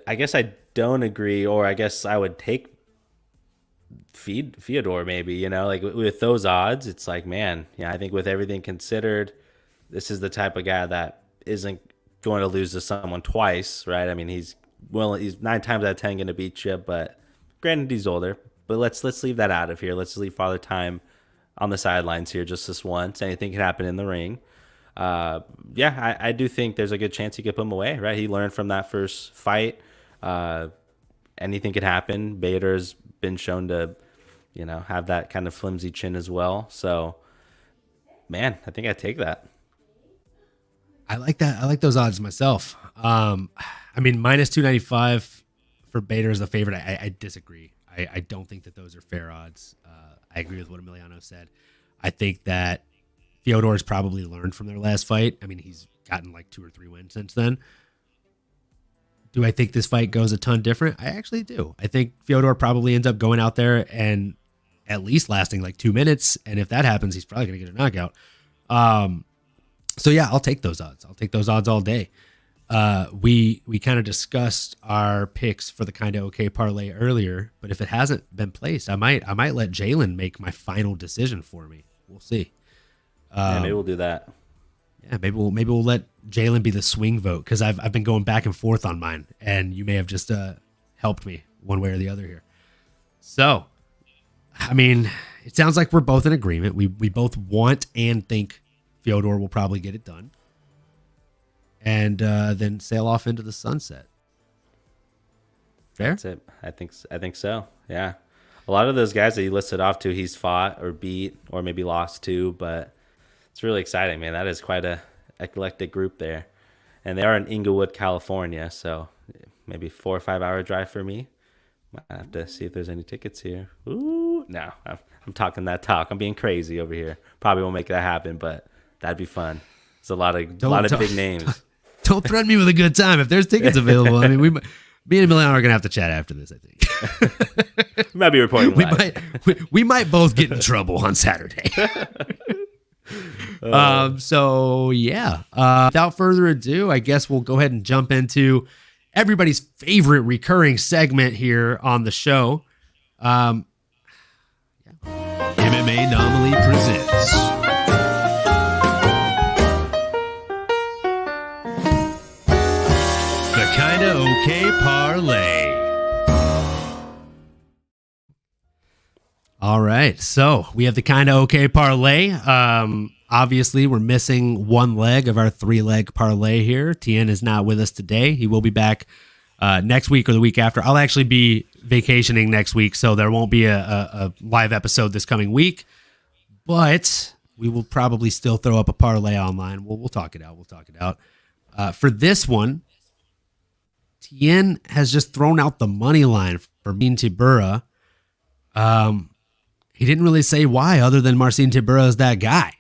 I guess I don't agree, or I guess I would take Fyodor maybe, you know, like with those odds, it's like, man, yeah, I think with everything considered, this is the type of guy that isn't going to lose to someone twice, right? I mean, he's 9 times out of 10 going to beat you, but granted he's older. But let's leave that out of here. Let's leave Father Time on the sidelines here just this once. Anything can happen in the ring. I do think there's a good chance he could put him away, right? He learned from that first fight. Anything could happen. Bader's been shown to, you know, have that kind of flimsy chin as well. So, man, I think I'd take that. I like that. I like those odds myself. I mean, minus 295 for Bader as the favorite. I disagree. I don't think that those are fair odds. I agree with what Emiliano said. I think that Fyodor's probably learned from their last fight. I mean, he's gotten like 2 or 3 wins since then. Do I think this fight goes a ton different? I actually do. I think Fyodor probably ends up going out there and at least lasting like 2 minutes. And if that happens, he's probably going to get a knockout. So yeah, I'll take those odds. I'll take those odds all day. We kind of discussed our picks for the Kinda Okay parlay earlier, but if it hasn't been placed, I might let Jalen make my final decision for me. We'll see. Maybe we'll do that. Yeah, maybe we'll let Jalen be the swing vote, because I've been going back and forth on mine, and you may have just helped me one way or the other here. So, I mean, it sounds like we're both in agreement. We both want and think Fyodor will probably get it done, and then sail off into the sunset. Fair? That's it. I think so. Yeah. A lot of those guys that you listed off to, he's fought or beat or maybe lost to, but it's really exciting, man. That is quite a eclectic group there. And they are in Inglewood, California, so maybe 4 or 5 hour drive for me. Might have to see if there's any tickets here. Ooh, no, I'm talking that talk. I'm being crazy over here. Probably won't make that happen, but that'd be fun. There's a lot of big names. Don't threaten me with a good time if there's tickets available. I mean, me and Emiliano are gonna have to chat after this, I think. We might be reporting live. We might both get in trouble on Saturday. So yeah, without further ado, I guess we'll go ahead and jump into everybody's favorite recurring segment here on the show. MMAnomaly presents the Kinda Okay Parlay. All right, so we have the Kinda Okay parlay. Obviously, we're missing one leg of our 3-leg parlay here. Tien is not with us today. He will be back next week or the week after. I'll actually be vacationing next week, so there won't be a live episode this coming week. But we will probably still throw up a parlay online. We'll talk it out. For this one, Tien has just thrown out the money line for Marcin Tybura. He didn't really say why, other than Marcin Tybura is that guy.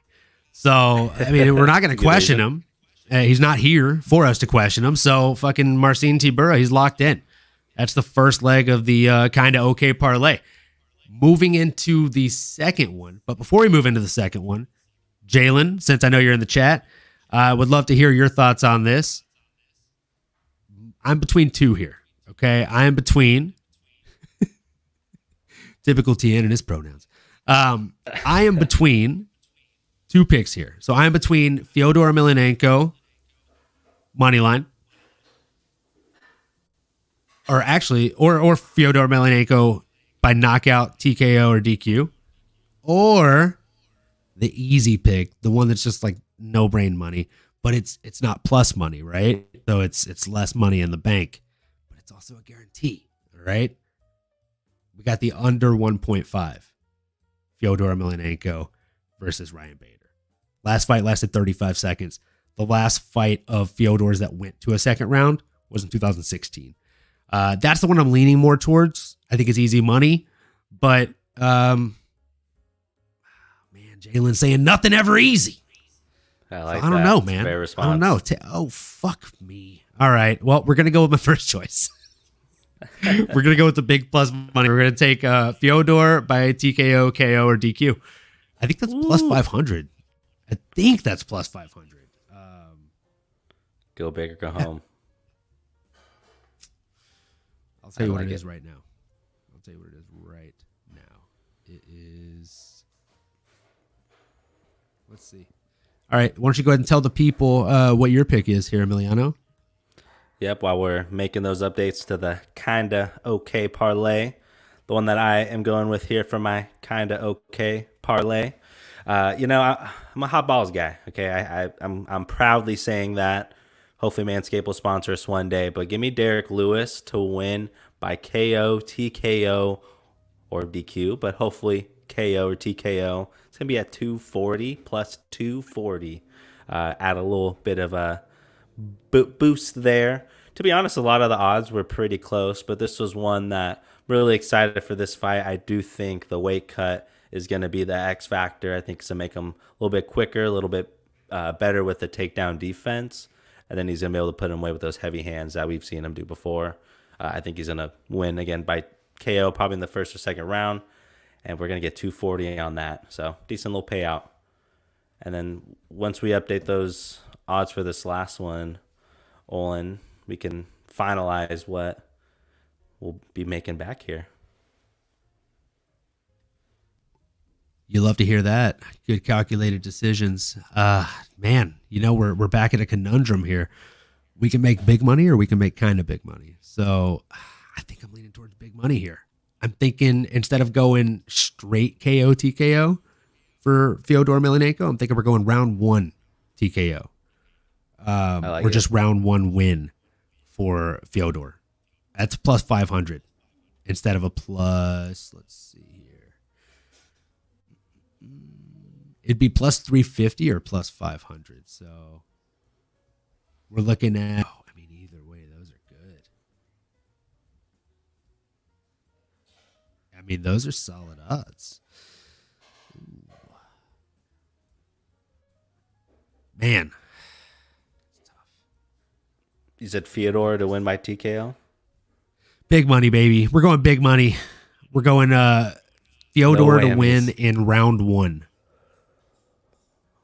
So, I mean, we're not going to question him. He's not here for us to question him. So, fucking Marcin Tybura, he's locked in. That's the first leg of the Kinda Okay parlay. Moving into the second one. But before we move into the second one, Jalen, since I know you're in the chat, I would love to hear your thoughts on this. I'm between 2 here. Okay? I am between typical Tien and his pronouns. I am between 2 picks here. So I am between Fyodor Emelianenko moneyline, or Fyodor Emelianenko by knockout, TKO, or DQ, or the easy pick, the one that's just like no brain money, but it's not plus money, right? So it's less money in the bank, but it's also a guarantee. All right. We got the under 1.5 Fyodor Emelianenko versus Ryan Bader. Last fight lasted 35 seconds. The last fight of Fyodor's that went to a second round was in 2016. That's the one I'm leaning more towards. I think it's easy money, but man, Jalen's saying nothing ever easy. I don't know, man. I don't know. Oh, fuck me. All right. Well, we're going to go with my first choice. We're gonna go with the big plus money. We're gonna take Fyodor by TKO, KO, or DQ. I think that's plus 500. I think that's plus 500. Go big or go home. I'll tell you what like it is it. right now. I'll tell you what it is right now. It is. Let's see. All right. Why don't you go ahead and tell the people what your pick is here, Emiliano? Yep, while we're making those updates to the kinda okay parlay, the one that I am going with here for my kinda okay parlay. I'm a hot balls guy. Okay, I'm proudly saying that. Hopefully, Manscaped will sponsor us one day. But give me Derek Lewis to win by KO, TKO, or DQ. But hopefully, KO or TKO. It's gonna be at 240 plus 240. Add a little bit of a boost there. To be honest, a lot of the odds were pretty close, but this was one that I'm really excited for this fight. I do think the weight cut is going to be the X factor. I think it's going to make him a little bit quicker, a little bit better with the takedown defense, and then he's going to be able to put him away with those heavy hands that we've seen him do before. I think he's going to win again by KO, probably in the first or second round, and we're going to get 240 on that. So decent little payout. And then once we update those odds for this last one, Olin, we can finalize what we'll be making back here. You love to hear that. Good calculated decisions. Man, we're back at a conundrum here. We can make big money or we can make kind of big money. So I think I'm leaning towards big money here. I'm thinking instead of going straight KO TKO for Fyodor Emelianenko, I'm thinking we're going round 1 TKO. Or just round 1 win for Fyodor. That's plus 500 instead of a plus, let's see here. It'd be plus 350 or plus 500. So we're looking at, either way, those are good. Those are solid odds. Ooh. Man. You said Fyodor to win by TKO? Big money, baby. We're going big money. We're going Fyodor to win in round 1.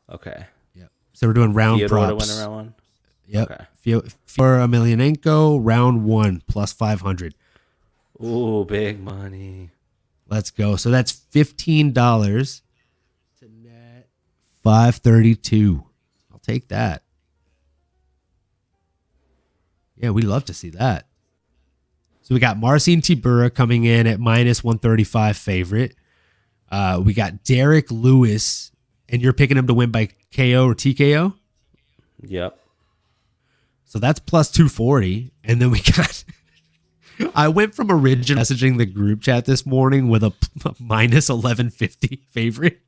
Okay. Yep. So we're doing round Fyodor props. to win in round 1? Yep. Okay. Fyodor Emelianenko, round 1, plus 500. Ooh, big money. Let's go. So that's $15 to net 532. I'll take that. Yeah, we love to see that. So we got Marcin Tybura coming in at minus 135 favorite. We got Derek Lewis, and you're picking him to win by KO or TKO? Yep. So that's plus 240. And then we got... I went from original messaging the group chat this morning with a minus 1150 favorite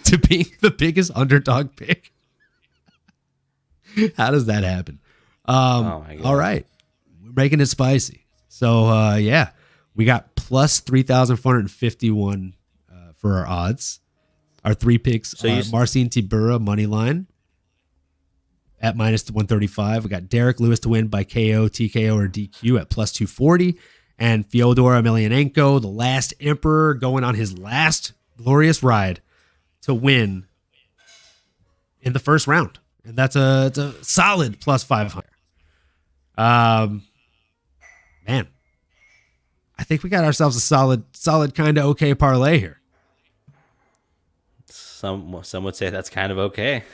to being the biggest underdog pick. How does that happen? Oh my God. All right. We're making it spicy. So, we got plus 3,451 for our odds. Our 3 picks So are Marcin Tybura money line at minus 135. We got Derek Lewis to win by KO, TKO, or DQ at plus 240. And Fyodor Emelianenko, the last emperor, going on his last glorious ride to win in the first round. And it's a solid plus 500. Man, I think we got ourselves a solid kind of okay parlay here. Some would say that's kind of okay.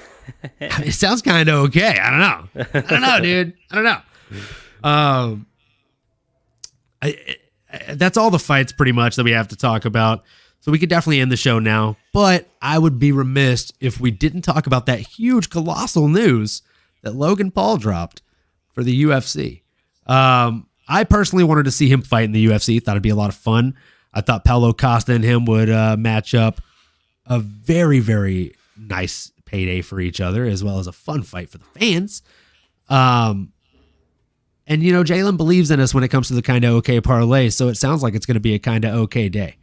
It sounds kind of okay. I don't know, dude. I don't know. That's all the fights pretty much that we have to talk about. So we could definitely end the show now. But I would be remiss if we didn't talk about that huge, colossal news that Logan Paul dropped for the UFC. I personally wanted to see him fight in the UFC. Thought it'd be a lot of fun. I thought Paulo Costa and him would match up a very, very nice payday for each other, as well as a fun fight for the fans. And, Jalen believes in us when it comes to the kind of okay parlay, so it sounds like it's going to be a kind of okay day.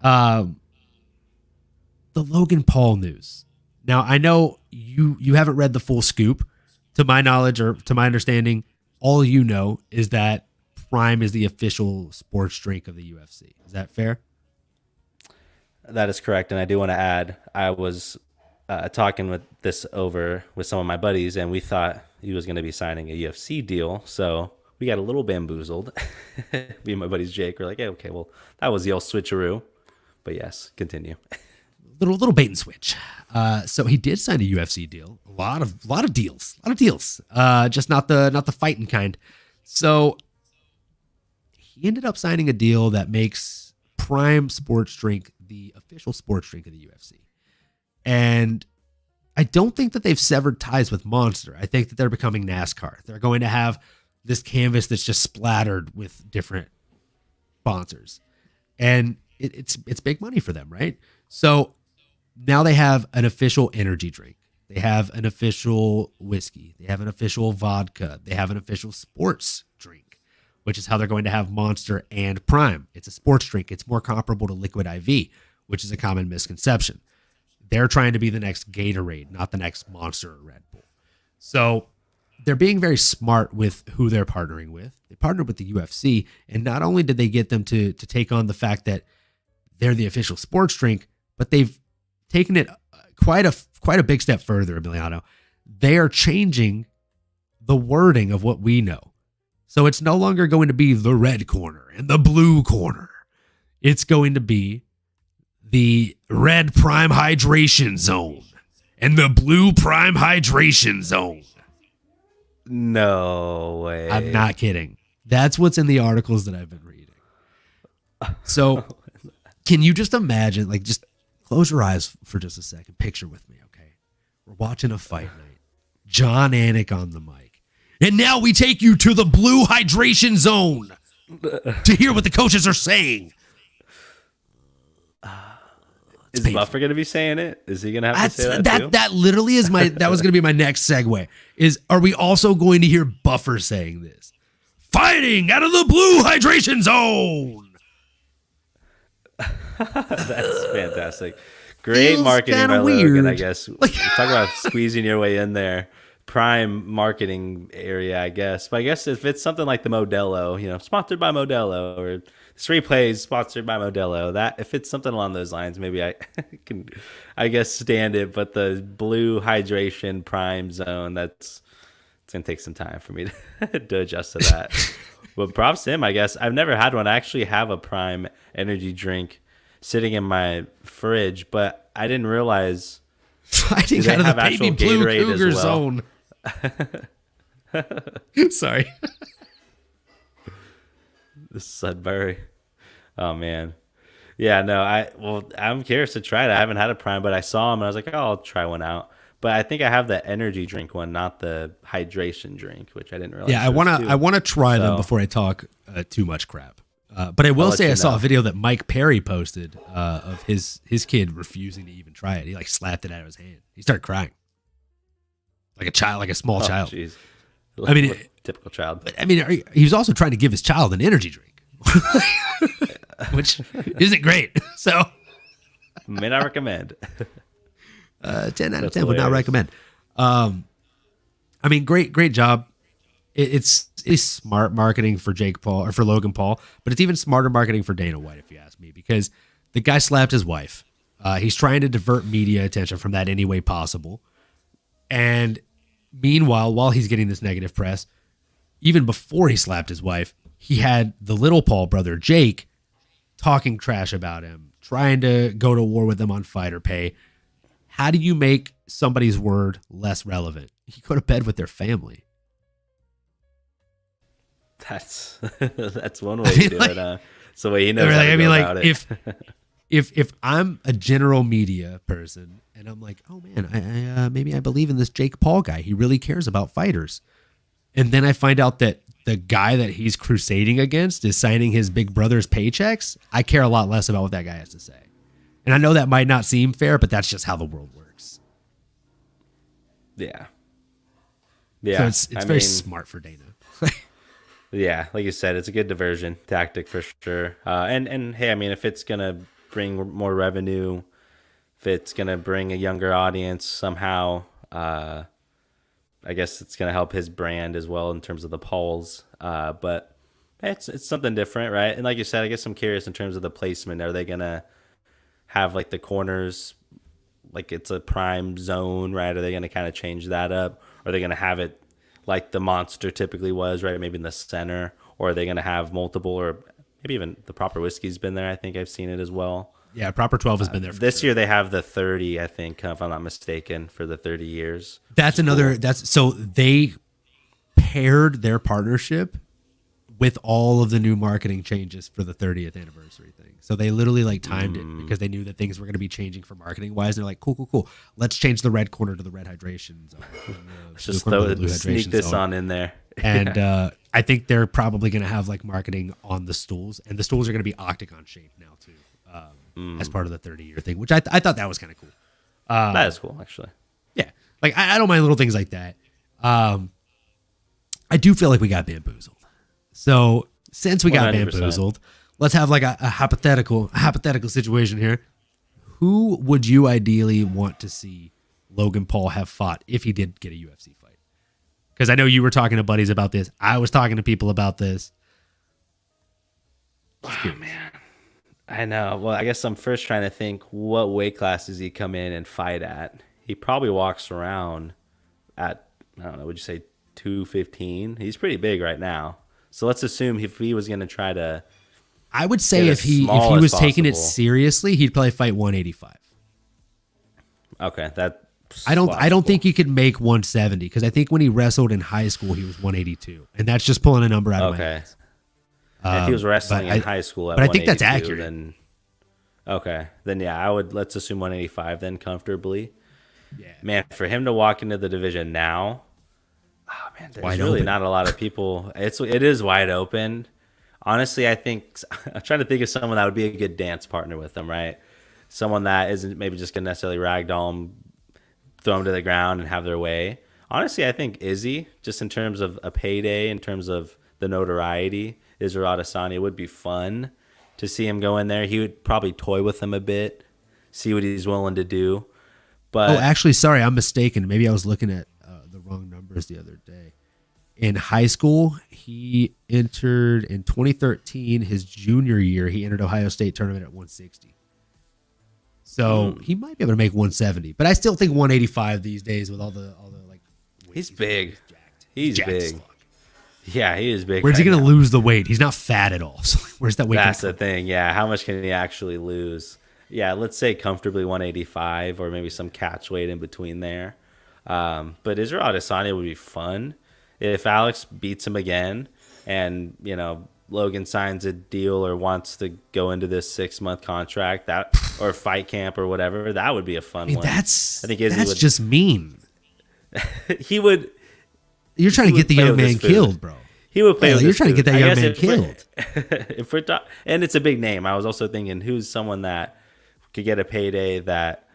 The Logan Paul news. Now, I know you haven't read the full scoop. To my knowledge or to my understanding, all you know is that Prime is the official sports drink of the UFC. Is that fair? That is correct. And I do want to add, I was talking with this over with some of my buddies, and we thought he was going to be signing a UFC deal. So we got a little bamboozled. Me and my buddies Jake were like, hey, okay, well, that was the old switcheroo. But yes, continue. Little bait and switch. So he did sign a UFC deal. A lot of deals. Just not the fighting kind. So he ended up signing a deal that makes Prime Sports Drink the official sports drink of the UFC. And I don't think that they've severed ties with Monster. I think that they're becoming NASCAR. They're going to have this canvas that's just splattered with different sponsors. And it's big money for them, right? So now they have an official energy drink. They have an official whiskey. They have an official vodka. They have an official sports drink, which is how they're going to have Monster and Prime. It's a sports drink. It's more comparable to Liquid IV, which is a common misconception. They're trying to be the next Gatorade, not the next Monster or Red Bull. So they're being very smart with who they're partnering with. They partnered with the UFC, and not only did they get them to take on the fact that they're the official sports drink, but they've taken it quite a big step further, Emiliano. They are changing the wording of what we know. So it's no longer going to be the red corner and the blue corner. It's going to be the red Prime Hydration Zone and the blue Prime Hydration Zone. No way. I'm not kidding. That's what's in the articles that I've been reading. So can you just imagine, like, just close your eyes for just a second. Picture with me, okay? We're watching a fight night. John Anik on the mic. And now we take you to the blue hydration zone to hear what the coaches are saying. Is Buffer going to be saying it? Is he going to have to say that too? That literally is that was going to be my next segue. Are we also going to hear Buffer saying this? Fighting out of the blue hydration zone. That's fantastic. Great marketing by Logan, I guess. Talk about squeezing your way in there. Prime marketing area, I guess. But I guess if it's something like the Modelo, sponsored by Modelo, or Three Plays sponsored by Modelo, that if it's something along those lines, maybe I can, I guess, stand it. But the blue hydration Prime zone, it's gonna take some time for me to adjust to that. But props to him, I guess. I've never had one. I actually have a Prime energy drink sitting in my fridge, but I didn't realize fighting out of the baby blue Gatorade cougar as well. zone. Sorry. The Sudbury. Oh man. Yeah, no, I'm curious to try it. I haven't had a Prime, but I saw them and I was like, oh, I'll try one out. But I think I have the energy drink one, not the hydration drink, which I didn't realize. Yeah, I wanna try them before I talk too much crap. But I will say I saw a video that Mike Perry posted of his kid refusing to even try it. He like slapped it out of his hand. He started crying. Like a child, like a small child. Geez. I mean, typical child. I mean, he was also trying to give his child an energy drink, which isn't great. So, may not recommend. 10 out of 10 would not recommend. I mean, great job. It's smart marketing for Jake Paul or for Logan Paul, but it's even smarter marketing for Dana White, if you ask me, because the guy slapped his wife. He's trying to divert media attention from that any way possible. And meanwhile, while he's getting this negative press, even before he slapped his wife, he had the little Paul brother, Jake, talking trash about him, trying to go to war with him on fighter pay. How do you make somebody's word less relevant? You go to bed with their family. That's one way to do it. It's the way he knows how to go about it. If I'm a general media person and I'm like, oh man, I maybe I believe in this Jake Paul guy. He really cares about fighters. And then I find out that the guy that he's crusading against is signing his big brother's paychecks. I care a lot less about what that guy has to say. And I know that might not seem fair, but that's just how the world works. Yeah. So it's very smart for Dana. Yeah, like you said, it's a good diversion tactic for sure. And hey, I mean, if it's gonna bring more revenue, if it's gonna bring a younger audience somehow, I guess it's gonna help his brand as well in terms of the polls. But It's something different, right? And like you said, I guess I'm curious in terms of the placement. Are they gonna have like the corners, like it's a prime zone, right? Are they gonna kind of change that up? Are they gonna have it like the monster typically was, right? Maybe in the center, or are they gonna have multiple, or maybe even the proper whiskey's been there? I think I've seen it as well. Yeah, proper 12 has been there for This sure. year they have the 30, I think, if I'm not mistaken, for the 30 years. That's another. That's so they paired their partnership with all of the new marketing changes for the 30th anniversary thing. So they literally like timed it because they knew that things were going to be changing for marketing wise. And they're like, cool. Let's change the red corner to the red hydration zone. Let's just sneak this on in there. And I think they're probably going to have like marketing on the stools, and the stools are going to be octagon shaped now too, as part of the 30-year thing, which I thought that was kind of cool. That is cool, actually. Yeah, like I don't mind little things like that. I do feel like we got bamboozled. So since we got 100%. bamboozled, let's have like a hypothetical situation here. Who would you ideally want to see Logan Paul have fought if he did get a UFC fight? Because I know you were talking to buddies about this. I was talking to people about this. Oh, man. I know. Well, I guess I'm first trying to think, what weight class does he come in and fight at? He probably walks around at, I don't know, would you say 215? He's pretty big right now. So let's assume if he was going to try to, I would say get if as he small was as taking it possible. seriously, he'd probably fight 185. okay, that I don't possible. think he could make 170 because I think when he wrestled in high school he was 182, and that's just pulling a number out of my Okay. ass. If he was wrestling but in high school at but I think that's 182, accurate. Then, okay. Then, yeah, let's assume 185 then comfortably. Yeah. Man, for him to walk into the division now, oh man, there's Wide really open. not a lot of people. It is wide open. Honestly, I think I'm trying to think of someone that would be a good dance partner with him, right? Someone that isn't maybe just gonna necessarily ragdoll him, throw him to the ground, and have their way. Honestly, I think Izzy, just in terms of a payday, in terms of the notoriety, Israel Adesanya would be fun to see him go in there. He would probably toy with him a bit, see what he's willing to do. But Oh, actually, sorry, I'm mistaken. Maybe I was looking at the wrong numbers the other day. In high school, he entered in 2013, his junior year, he entered Ohio State tournament at 160. So he might be able to make 170, but I still think 185 these days with all the like. he's big. Jacked. He's Jacked as big. fuck. Yeah, he is big. Where's he right going to now. lose the weight? He's not fat at all. So where's that weight? That's gonna the thing. Yeah, how much can he actually lose? Yeah, let's say comfortably 185 or maybe some catch weight in between there. But Israel Adesanya would be fun if Alex beats him again, and Logan signs a deal or wants to go into this 6-month contract or fight camp or whatever. That would be a fun one. I think Izzy that's would. just mean. He would. You're trying to would get the play young with man his food. killed, bro. He would play Yeah, with you're his trying to food. get that I young guess man if we're- killed. if we're and it's a big name. I was also thinking, who's someone that could get a payday that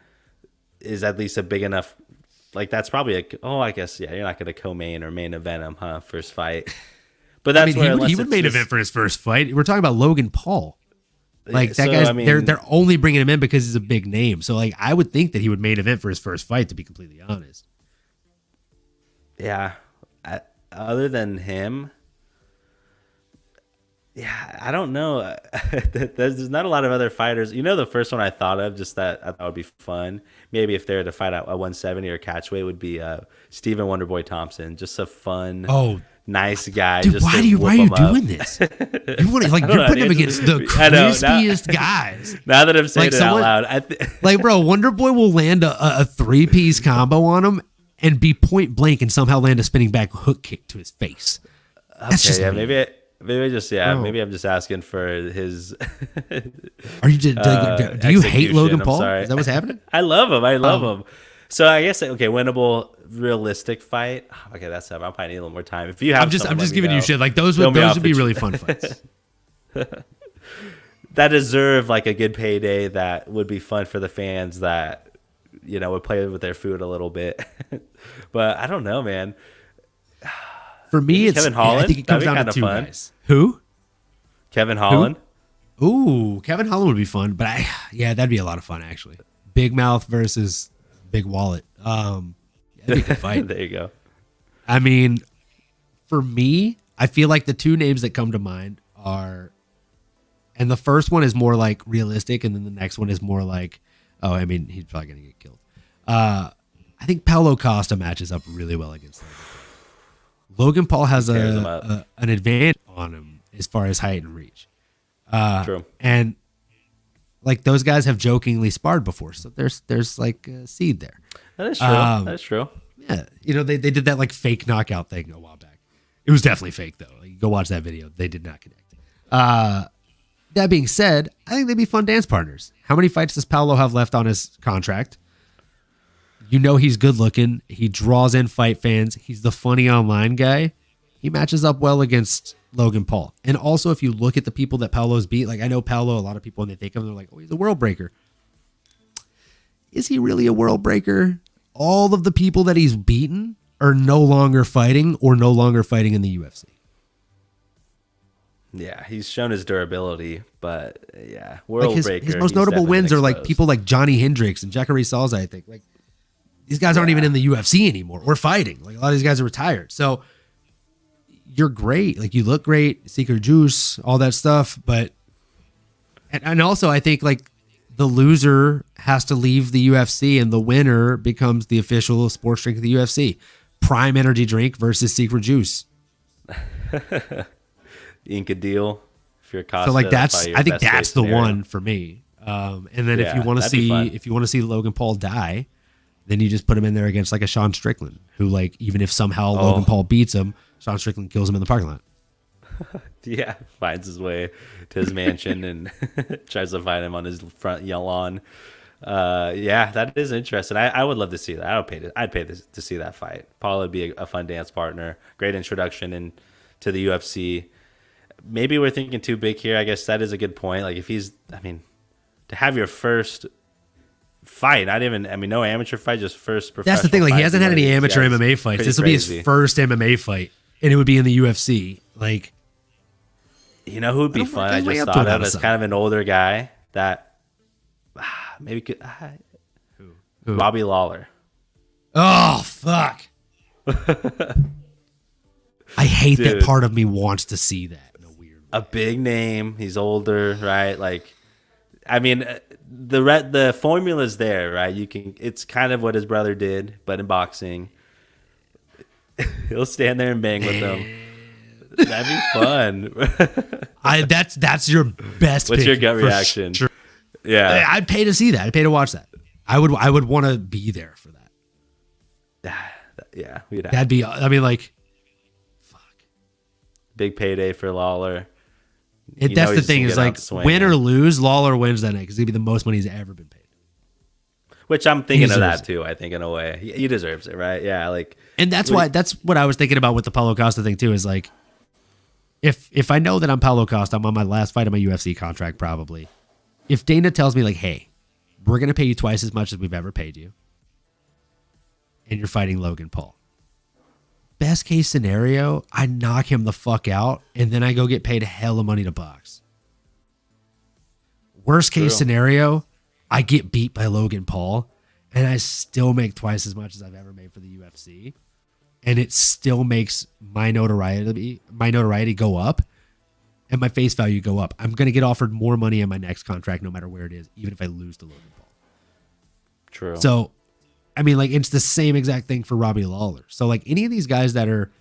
is at least a big enough. Like that's probably I guess you're not going to co-main or main event him, huh? First fight, but that's where he would main event for his first fight. We're talking about Logan Paul. Like that So, guy's, I mean- they're only bringing him in because he's a big name. So like, I would think that he would main event for his first fight. To be completely honest, Yeah. Other than him, yeah, I don't know. There's not a lot of other fighters. The first one I thought of, just that I thought would be fun. Maybe if they were to fight at 170 or catchweight, would be Stephen Wonderboy Thompson. Just a fun, nice guy. dude, just why to are you whoop him up. doing this? You want to don't you're know, putting him dude. against the I know, now- crispiest guys. Now that I'm saying Like it someone- out loud, Like, bro, Wonder Boy will land a 3-piece combo on him and be point blank and somehow land a spinning back hook kick to his face. That's just yeah, mean. maybe Bro. I'm just asking for his. Are you just, do you hate execution. Logan I'm Paul? sorry. Is that what's happening? I love him. I love him. So I guess winnable, realistic fight. Okay, that's tough. I probably need a little more time. If you have, I'm just someone, let me giving you know. shit. Like those Fill me off would be the really ch- fun fights. that deserve like a good payday. That would be fun for the fans. That would play with their food a little bit. But I don't know, man. For me, Maybe it's Kevin Holland? I think it comes That'd be down to kinda two fun. guys. Who? Kevin Holland. Ooh, Kevin Holland would be fun, but that'd be a lot of fun actually. Big Mouth versus Big Wallet. That'd be a good fight. There you go. I mean, for me, I feel like the two names that come to mind are, and the first one is more like realistic, and then the next one is more like, oh, I mean, he's probably gonna get killed. I think Paulo Costa matches up really well against Logan Paul. Logan Paul has an advantage on him as far as height and reach. True. And like those guys have jokingly sparred before, so there's like a seed there. That is true. That is true. Yeah, they did that like fake knockout thing a while back. It was definitely fake though. Like, go watch that video. They did not connect. That being said, I think they'd be fun dance partners. How many fights does Paulo have left on his contract? He's good looking. He draws in fight fans. He's the funny online guy. He matches up well against Logan Paul. And also, if you look at the people that Paulo's beat, like I know Paulo, a lot of people when they think of him, they're like, oh, he's a world breaker. Is he really a world breaker? All of the people that he's beaten are no longer fighting or no longer fighting in the UFC. Yeah, he's shown his durability, but yeah, world like breaker. His most notable wins are like people like Johnny Hendricks and Jacare Salza, I think. Like these guys aren't even in the UFC anymore or fighting. Like a lot of these guys are retired. So you're great. Like you look great, Secret Juice, all that stuff. But and also I think like the loser has to leave the UFC and the winner becomes the official sports drink of the UFC. Prime energy drink versus Secret Juice. Ink a deal. If you're Costa, so like I think that's the one for me. And then if you want to see Logan Paul die, then you just put him in there against like a Sean Strickland, who like even if somehow Logan Paul beats him, Sean Strickland kills him in the parking lot. Yeah, finds his way to his mansion and tries to find him on his front lawn. Yeah, that is interesting. I would love to see that. I'd pay to see that fight. Paul would be a fun dance partner. Great introduction to the UFC. Maybe we're thinking too big here. I guess that is a good point. Like if to have your first fight, no amateur fight, just first professional. That's the thing. Like he hasn't had any amateur MMA fights. This will be his first MMA fight, and it would be in the UFC. Like, you know who would be fun? I just thought of as kind of an older guy that maybe could. Who? Robbie Lawler. Oh fuck! I hate that part of me wants to see that. A big name. He's older, right? Like, I mean, the formula's there, right? It's kind of what his brother did, but in boxing. He'll stand there and bang with them. That'd be fun. That's your best. What's your gut reaction? Sure. Yeah, I'd pay to see that. I'd pay to watch that. I would want to be there for that. Yeah, that'd be. I mean, like, fuck. Big payday for Lawler. That's the thing is like win or lose, Lawler wins that night because it'd be the most money he's ever been paid. Which I'm thinking of that too. I think in a way he deserves it, right? Yeah, like, and that's what I was thinking about with the Paulo Costa thing too. Is like, if I know that I'm Paulo Costa, I'm on my last fight of my UFC contract probably. If Dana tells me like, hey, we're gonna pay you twice as much as we've ever paid you, and you're fighting Logan Paul. Best case scenario, I knock him the fuck out, and then I go get paid hella money to box. Worst case scenario, I get beat by Logan Paul, and I still make twice as much as I've ever made for the UFC, and it still makes my notoriety go up, and my face value go up. I'm gonna get offered more money in my next contract, no matter where it is, even if I lose to Logan Paul. True. So. I mean, like, it's the same exact thing for Robbie Lawler. So, like, any of these guys that are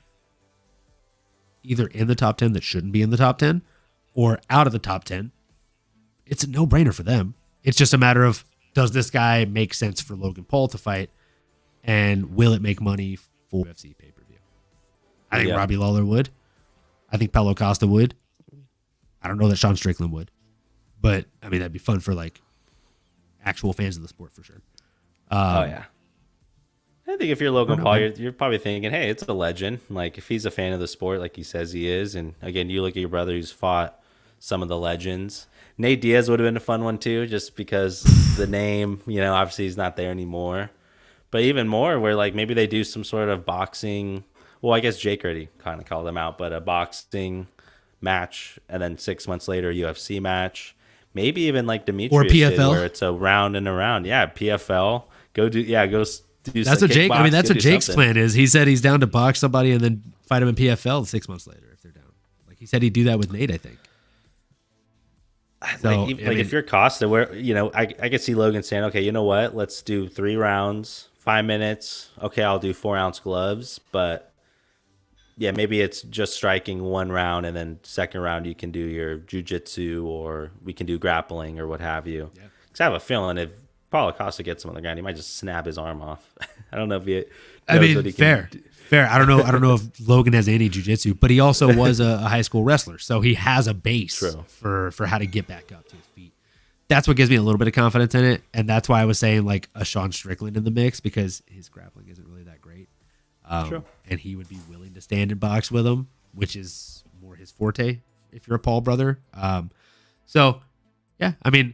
either in the top 10 that shouldn't be in the top 10 or out of the top 10, it's a no-brainer for them. It's just a matter of, does this guy make sense for Logan Paul to fight, and will it make money for UFC pay-per-view? I think Robbie Lawler would. I think Paulo Costa would. I don't know that Sean Strickland would. But, I mean, that'd be fun for, like, actual fans of the sport for sure. Oh, yeah. I think if you're Logan Paul, you're probably thinking, hey, it's a legend. Like, if he's a fan of the sport, like he says he is, and again, you look at your brother who's fought some of the legends. Nate Diaz would have been a fun one too, just because the name, obviously he's not there anymore. But even more, where like maybe they do some sort of boxing. Well, I guess Jake already kind of called them out, but a boxing match, and then 6 months later, a UFC match. Maybe even like Demetrius or PFL, where it's a round and around. Yeah, PFL. Go do do That's what Jake. I mean, that's what Jake's something. plan is. He said he's down to box somebody and then fight him in PFL 6 months later if they're down. Like he said, he'd do that with Nate, I think. So, If you're Costa, where I could see Logan saying, okay, you know what? Let's do 3 rounds, 5 minutes. Okay, I'll do 4-ounce gloves, but yeah, maybe it's just striking 1 round, and then second round you can do your jiu-jitsu, or we can do grappling or what have you. Yeah. Because I have a feeling if Paulo Costa gets him on the ground, he might just snap his arm off. I don't know if he. I mean, fair. I don't know if Logan has any jiu-jitsu, but he also was a high school wrestler, so he has a base for how to get back up to his feet. That's what gives me a little bit of confidence in it, and that's why I was saying like a Sean Strickland in the mix, because his grappling isn't really that great. And he would be willing to stand and box with him, which is more his forte if you're a Paul brother. So, yeah, I mean,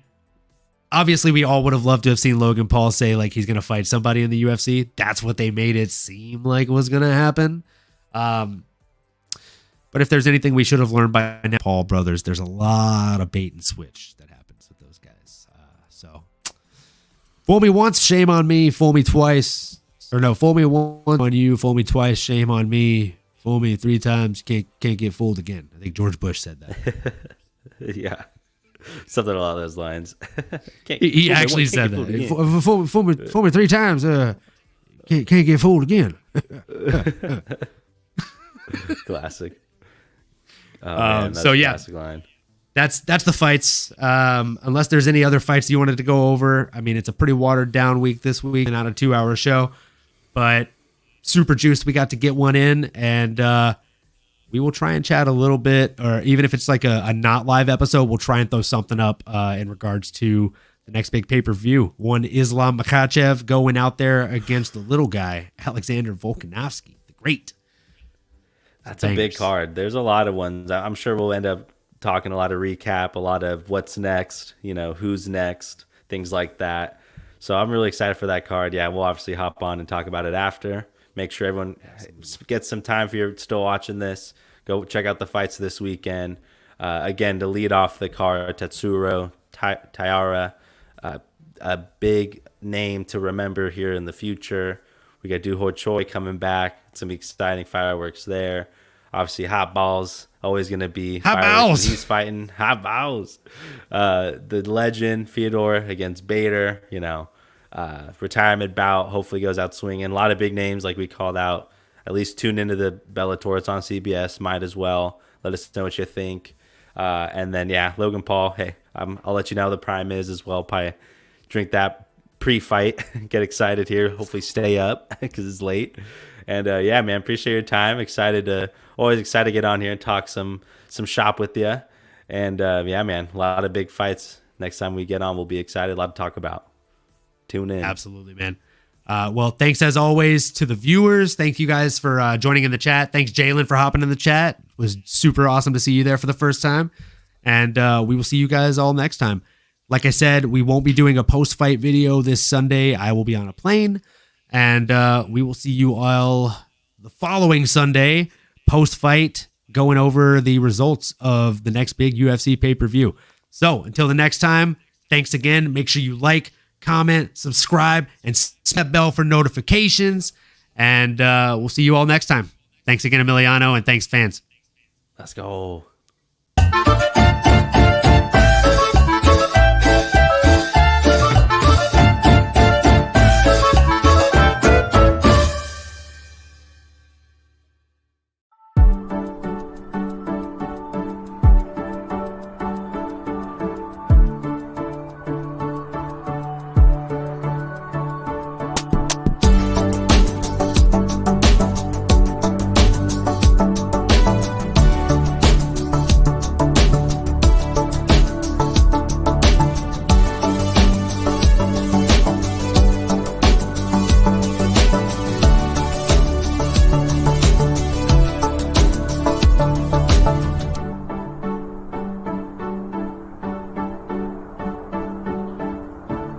obviously we all would have loved to have seen Logan Paul say like he's going to fight somebody in the UFC. That's what they made it seem like was going to happen. But if there's anything we should have learned by now, Paul brothers, there's a lot of bait and switch that happens with those guys. So fool me once, shame on me. Fool me twice. Or no, fool me once on you, fool me twice, shame on me. Fool me 3 times, can't get fooled again. I think George Bush said that. Yeah. Something along those lines. He actually said that. Fool me 3 times, can't get fooled again. Classic. Man, so yeah, classic line. That's the fights. Unless there's any other fights you wanted to go over. I mean, it's a pretty watered down week this week, and not a 2-hour show, but super juiced. We got to get one in, and we will try and chat a little bit, or even if it's like a not live episode, we'll try and throw something up in regards to the next big pay-per-view. One Islam Makhachev going out there against the little guy, Alexander Volkanovski, the great. That's a big card. There's a lot of ones. I'm sure we'll end up talking a lot of recap, a lot of what's next, who's next, things like that. So I'm really excited for that card. Yeah, we'll obviously hop on and talk about it after. Make sure everyone gets some time. If you're still watching this, go check out the fights this weekend. Again, to lead off the card, Tetsuro Taira, a big name to remember here in the future. We got Doo Ho Choi coming back. Some exciting fireworks there. Obviously, Hot Balls always going to be Hot Balls. He's fighting Hot Balls. The legend Fyodor against Bader. Retirement bout. Hopefully goes out swinging. A lot of big names like we called out. At least tune into the Bellator. It's on CBS. Might as well. Let us know what you think. And then Logan Paul. Hey, I'll let you know how the prime is as well. Probably drink that pre-fight. Get excited here. Hopefully stay up because it's late. And man, appreciate your time. Always excited to get on here and talk some shop with you. And man, a lot of big fights. Next time we get on, we'll be excited. A lot to talk about. Tune in. Absolutely, man. Well, thanks as always to the viewers. Thank you guys for joining in the chat. Thanks, Jalen, for hopping in the chat. It was super awesome to see you there for the first time. And we will see you guys all next time. Like I said, we won't be doing a post-fight video this Sunday. I will be on a plane. And we will see you all the following Sunday, post-fight, going over the results of the next big UFC pay-per-view. So until the next time, thanks again. Make sure you like, comment, subscribe, and set that bell for notifications. And we'll see you all next time. Thanks again, Emiliano, and thanks, fans. Let's go.